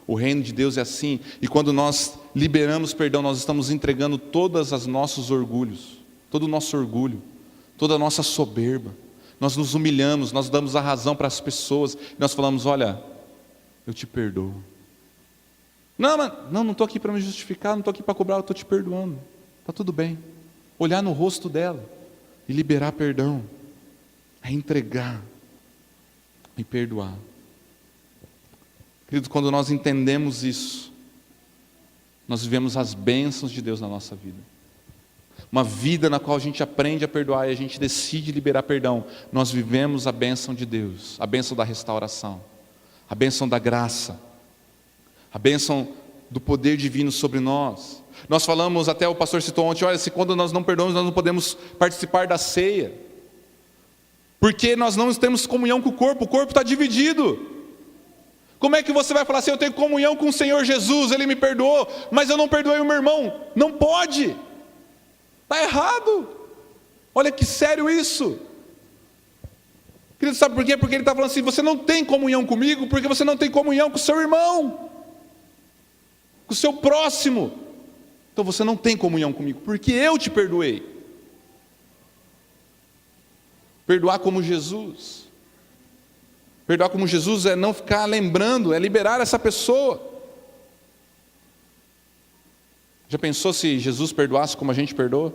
[SPEAKER 1] O reino de Deus é assim. E quando nós liberamos perdão, nós estamos entregando todos os nossos orgulhos, todo o nosso orgulho, toda a nossa soberba. Nós nos humilhamos, nós damos a razão para as pessoas. Nós falamos: olha, eu te perdoo. Não estou aqui para me justificar, não estou aqui para cobrar, eu estou te perdoando. Está tudo bem. Olhar no rosto dela e liberar perdão é entregar e perdoar. Queridos, quando nós entendemos isso, nós vivemos as bênçãos de Deus na nossa vida. Uma vida na qual a gente aprende a perdoar e a gente decide liberar perdão. Nós vivemos a bênção de Deus, a bênção da restauração, a bênção da graça, a bênção do poder divino sobre nós. Nós falamos, até o pastor citou ontem, olha, se quando nós não perdoamos, nós não podemos participar da ceia, porque nós não temos comunhão com o corpo está dividido. Como é que você vai falar assim, eu tenho comunhão com o Senhor Jesus, Ele me perdoou, mas eu não perdoei o meu irmão? Não pode, está errado. Olha que sério isso. Querido, sabe por quê? Porque Ele está falando assim, você não tem comunhão comigo, porque você não tem comunhão com o seu irmão, com o seu próximo. Então você não tem comunhão comigo, porque eu te perdoei. Perdoar como Jesus. Perdoar como Jesus é não ficar lembrando, é liberar essa pessoa. Já pensou se Jesus perdoasse como a gente perdoa?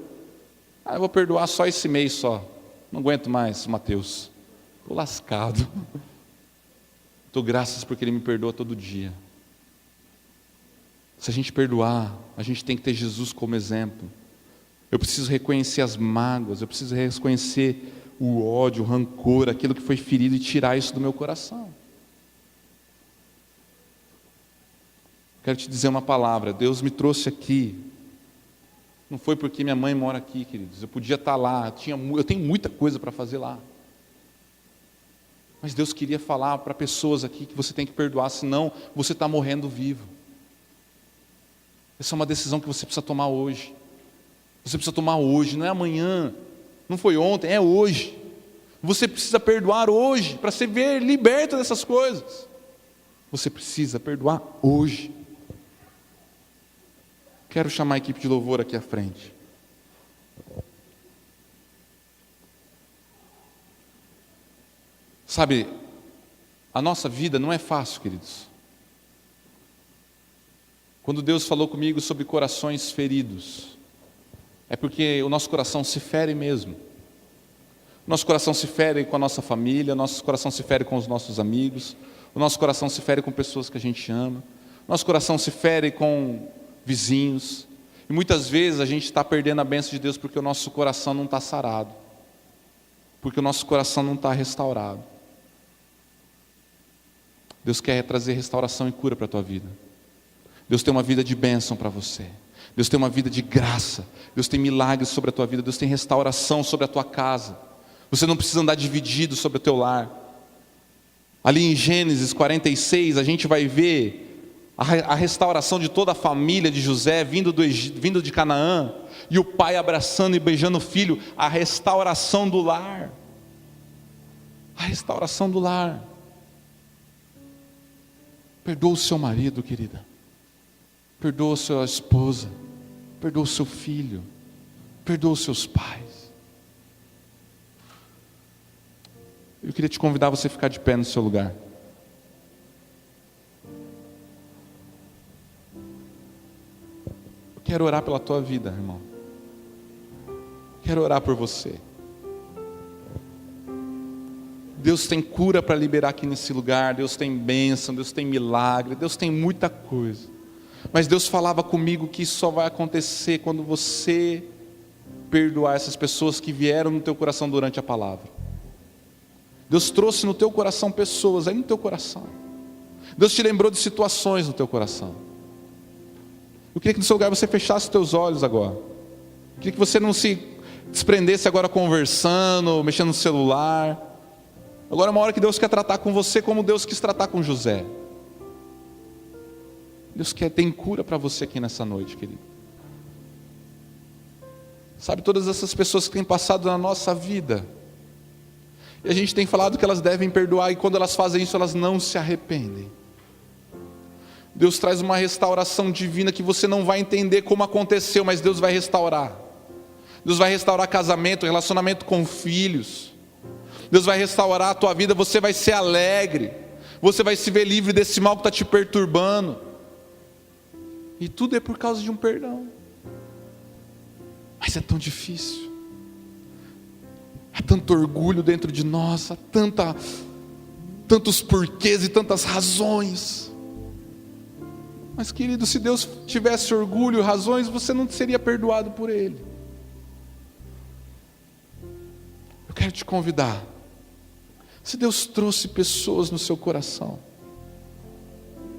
[SPEAKER 1] Eu vou perdoar só esse mês só. Não aguento mais, Mateus. Estou lascado. Dou graças porque Ele me perdoa todo dia. Se a gente perdoar, a gente tem que ter Jesus como exemplo. Eu preciso reconhecer as mágoas, eu preciso reconhecer o ódio, o rancor, aquilo que foi ferido e tirar isso do meu coração. Quero te dizer uma palavra, Deus me trouxe aqui, não foi porque minha mãe mora aqui, queridos, eu podia estar lá, eu tenho muita coisa para fazer lá, mas Deus queria falar para pessoas aqui que você tem que perdoar, senão você está morrendo vivo. Essa é uma decisão que você precisa tomar hoje. Você precisa tomar hoje, não é amanhã, não foi ontem, é hoje. Você precisa perdoar hoje, para se ver liberto dessas coisas. Você precisa perdoar hoje. Quero chamar a equipe de louvor aqui à frente. Sabe, a nossa vida não é fácil, queridos. Quando Deus falou comigo sobre corações feridos, é porque o nosso coração se fere mesmo. O nosso coração se fere com a nossa família, o nosso coração se fere com os nossos amigos, o nosso coração se fere com pessoas que a gente ama, o nosso coração se fere com vizinhos, e muitas vezes a gente está perdendo a bênção de Deus porque o nosso coração não está sarado, porque o nosso coração não está restaurado. Deus quer trazer restauração e cura para a tua vida. Deus tem uma vida de bênção para você. Deus tem uma vida de graça. Deus tem milagres sobre a tua vida. Deus tem restauração sobre a tua casa. Você não precisa andar dividido sobre o teu lar. Ali em Gênesis 46, a gente vai ver a restauração de toda a família de José, vindo de Canaã, e o pai abraçando e beijando o filho. A restauração do lar. A restauração do lar. Perdoa o seu marido, querida. Perdoa a sua esposa. Perdoa o seu filho. Perdoa os seus pais. Eu queria te convidar a você ficar de pé no seu lugar. Eu quero orar pela tua vida, irmão. Quero orar por você. Deus tem cura para liberar aqui nesse lugar. Deus tem bênção, Deus tem milagre, Deus tem muita coisa. Mas Deus falava comigo que isso só vai acontecer quando você perdoar essas pessoas que vieram no teu coração durante a palavra. Deus trouxe no teu coração pessoas, aí no teu coração. Deus te lembrou de situações no teu coração. Eu queria que no seu lugar você fechasse os teus olhos agora. Eu queria que você não se desprendesse agora conversando, mexendo no celular. Agora é uma hora que Deus quer tratar com você como Deus quis tratar com José. Deus tem cura para você aqui nessa noite, querido. Sabe, todas essas pessoas que têm passado na nossa vida, e a gente tem falado que elas devem perdoar, e quando elas fazem isso, elas não se arrependem. Deus traz uma restauração divina que você não vai entender como aconteceu, mas Deus vai restaurar. Deus vai restaurar casamento, relacionamento com filhos. Deus vai restaurar a tua vida, você vai ser alegre. Você vai se ver livre desse mal que está te perturbando. E tudo é por causa de um perdão. Mas é tão difícil. Há tanto orgulho dentro de nós, há tantos porquês e tantas razões. Mas querido, se Deus tivesse orgulho e razões, você não seria perdoado por Ele. Eu quero te convidar. Se Deus trouxe pessoas no seu coração,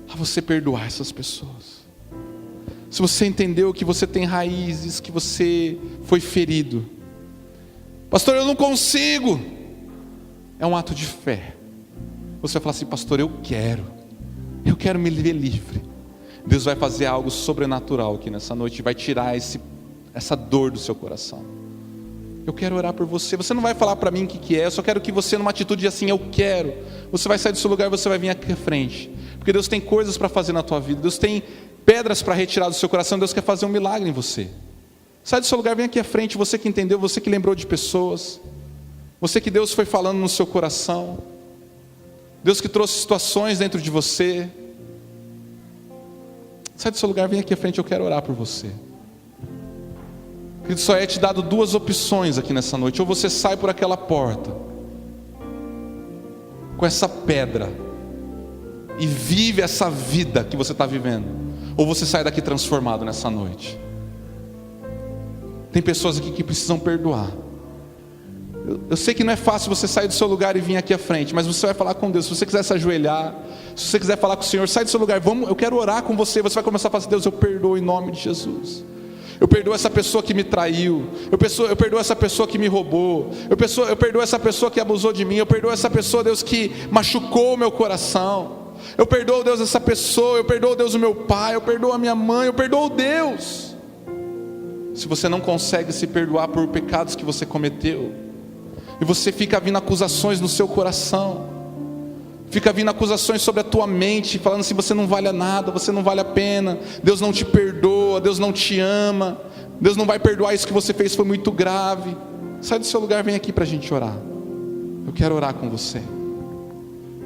[SPEAKER 1] a você perdoar essas pessoas. Se você entendeu que você tem raízes, que você foi ferido. Pastor, eu não consigo. É um ato de fé. Você vai falar assim: pastor, eu quero me ver livre. Deus vai fazer algo sobrenatural aqui nessa noite e vai tirar essa dor do seu coração. Eu quero orar por você. Você não vai falar para mim o que é. Eu só quero que você, numa atitude assim, eu quero. Você vai sair do seu lugar e você vai vir aqui à frente. Porque Deus tem coisas para fazer na tua vida. Deus tem pedras para retirar do seu coração. Deus quer fazer um milagre em você. Sai do seu lugar, vem aqui à frente. Você que entendeu, você que lembrou de pessoas. Você que Deus foi falando no seu coração. Deus que trouxe situações dentro de você. Sai do seu lugar, vem aqui à frente. Eu quero orar por você. Só é te dado duas opções aqui nessa noite. Ou você sai por aquela porta com essa pedra e vive essa vida que você está vivendo, ou você sai daqui transformado nessa noite. Tem pessoas aqui que precisam perdoar. Eu sei que não é fácil você sair do seu lugar e vir aqui à frente, mas você vai falar com Deus. Se você quiser se ajoelhar, se você quiser falar com o Senhor, sai do seu lugar. Eu quero orar com você. Você vai começar a falar assim: Deus, eu perdoo em nome de Jesus. Eu perdoo essa pessoa que me traiu. Eu perdoo essa pessoa que me roubou. Eu perdoo essa pessoa que abusou de mim. Eu perdoo essa pessoa, Deus, que machucou o meu coração. Eu perdoo, Deus, essa pessoa. Eu perdoo, Deus, o meu pai. Eu perdoo a minha mãe. Eu perdoo, Deus. Se você não consegue se perdoar por pecados que você cometeu, e você fica vindo acusações no seu coração, fica vindo acusações sobre a tua mente, falando assim: você não vale nada, você não vale a pena, Deus não te perdoa, Deus não te ama, Deus não vai perdoar, isso que você fez foi muito grave. Sai do seu lugar, vem aqui para a gente orar. Eu quero orar com você.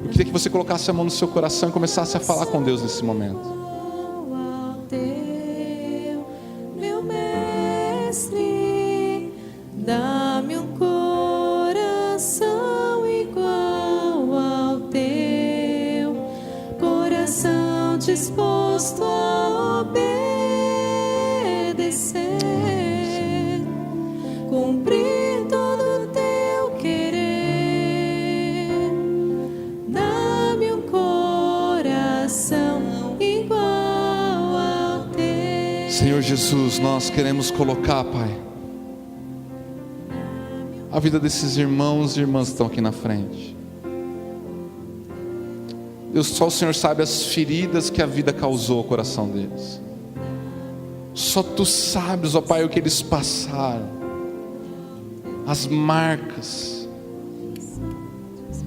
[SPEAKER 1] Eu queria que você colocasse a mão no seu coração e começasse a falar com Deus nesse momento.
[SPEAKER 2] Meu mestre, dá-me um coração igual ao teu, coração disposto a obedecer, cumprir todo o teu querer. Dá-me um coração igual ao teu.
[SPEAKER 1] Senhor Jesus, nós queremos colocar, Pai, a vida desses irmãos e irmãs que estão aqui na frente. Deus, só o Senhor sabe as feridas que a vida causou ao coração deles. Só Tu sabes, ó Pai, o que eles passaram, as marcas,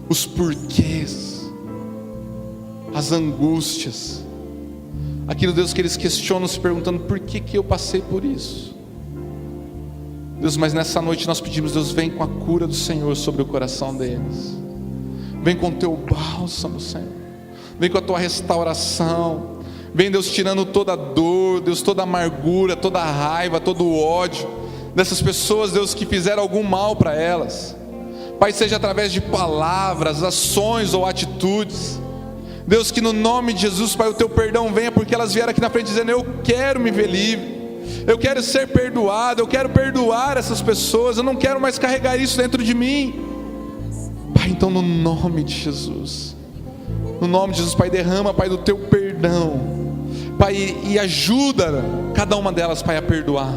[SPEAKER 1] os porquês, as angústias, aquilo, Deus, que eles questionam, se perguntando: por que eu passei por isso? Deus, mas nessa noite nós pedimos: Deus, vem com a cura do Senhor sobre o coração deles. Vem com o Teu bálsamo, Senhor. Vem com a Tua restauração. Vem, Deus, tirando toda a dor, Deus, toda a amargura, toda a raiva, todo o ódio dessas pessoas, Deus, que fizeram algum mal para elas. Pai, seja através de palavras, ações ou atitudes. Deus, que no nome de Jesus, Pai, o Teu perdão venha, porque elas vieram aqui na frente dizendo: eu quero me ver livre. Eu quero ser perdoado, eu quero perdoar essas pessoas, eu não quero mais carregar isso dentro de mim. Pai, então no nome de Jesus, Pai, derrama, Pai, do Teu perdão, Pai, e ajuda cada uma delas, Pai, a perdoar.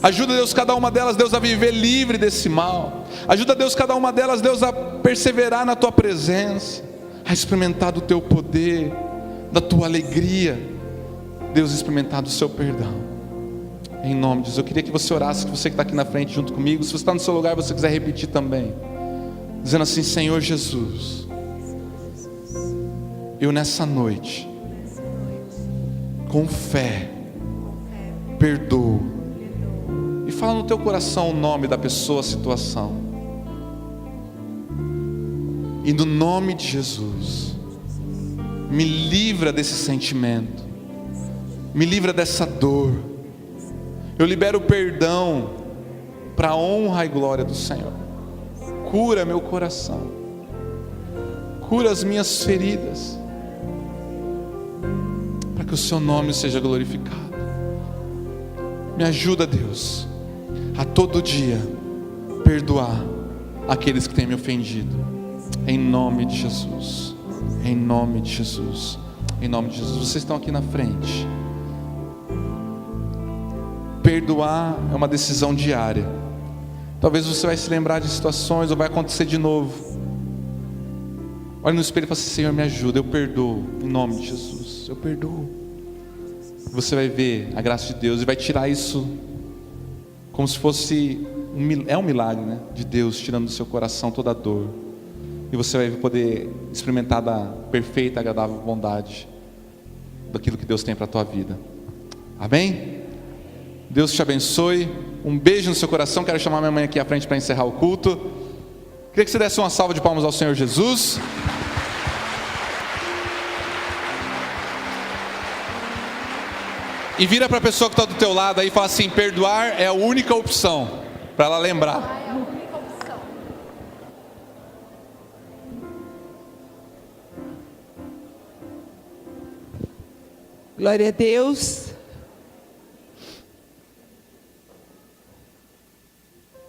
[SPEAKER 1] Ajuda, Deus, cada uma delas, Deus, a viver livre desse mal. Ajuda, Deus, cada uma delas, Deus, a perseverar na Tua presença, a experimentar do Teu poder, da Tua alegria, Deus, experimentar do Seu perdão. Em nome de Jesus, eu queria que você orasse, que você que está aqui na frente junto comigo. Se você está no seu lugar, você quiser repetir também, dizendo assim: Senhor Jesus, eu nessa noite, com fé, perdoo. E fala no teu coração o nome da pessoa, a situação. E no nome de Jesus, me livra desse sentimento, me livra dessa dor. Eu libero o perdão para a honra e glória do Senhor. Cura meu coração, cura as minhas feridas, para que que o seu nome seja glorificado. Me ajuda, Deus, a todo dia perdoar aqueles que têm me ofendido, em nome de Jesus, em nome de Jesus, em nome de Jesus. Vocês estão aqui na frente. Perdoar é uma decisão diária. Talvez você vai se lembrar de situações, ou vai acontecer de novo. Olha no espelho e fala assim: Senhor, me ajuda, eu perdoo, em nome de Jesus, eu perdoo. Você vai ver a graça de Deus e vai tirar isso como se fosse um milagre, né? De Deus tirando do seu coração toda a dor, e você vai poder experimentar da perfeita, agradável bondade daquilo que Deus tem para a tua vida. Amém? Deus te abençoe. Um beijo no seu coração. Quero chamar minha mãe aqui à frente para encerrar o culto. Queria que você desse uma salva de palmas ao Senhor Jesus. E vira para a pessoa que está do teu lado aí e fala assim: perdoar é a única opção, para ela lembrar.
[SPEAKER 3] É a única opção.
[SPEAKER 4] Glória a Deus.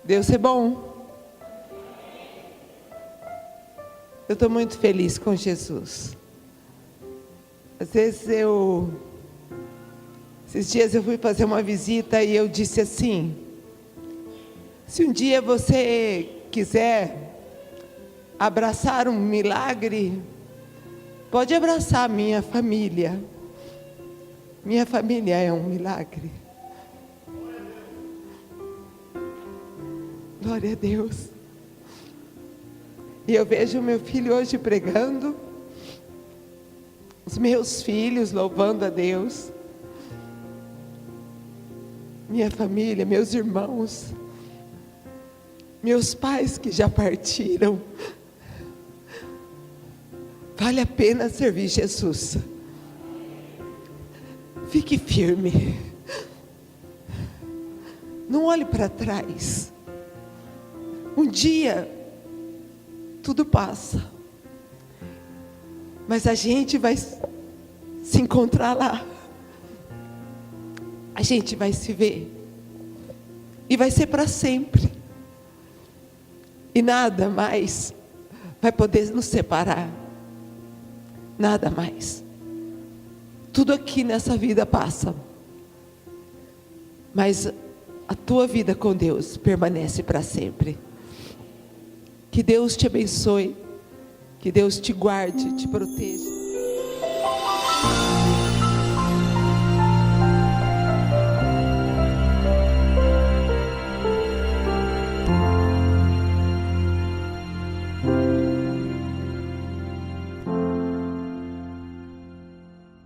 [SPEAKER 4] Deus é bom. Eu estou muito feliz com Jesus. Às vezes esses dias eu fui fazer uma visita e eu disse assim: se um dia você quiser abraçar um milagre, pode abraçar a minha família. Minha família é um milagre. Glória a Deus. E eu vejo meu filho hoje pregando, os meus filhos louvando a Deus, minha família, meus irmãos, meus pais que já partiram. Vale a pena servir Jesus. Fique firme. Não olhe para trás. Um dia tudo passa, mas a gente vai se encontrar lá. A gente vai se ver e vai ser para sempre. E nada mais vai poder nos separar. Nada mais. Tudo aqui nessa vida passa, mas a tua vida com Deus permanece para sempre. Que Deus te abençoe, que Deus te guarde, te proteja.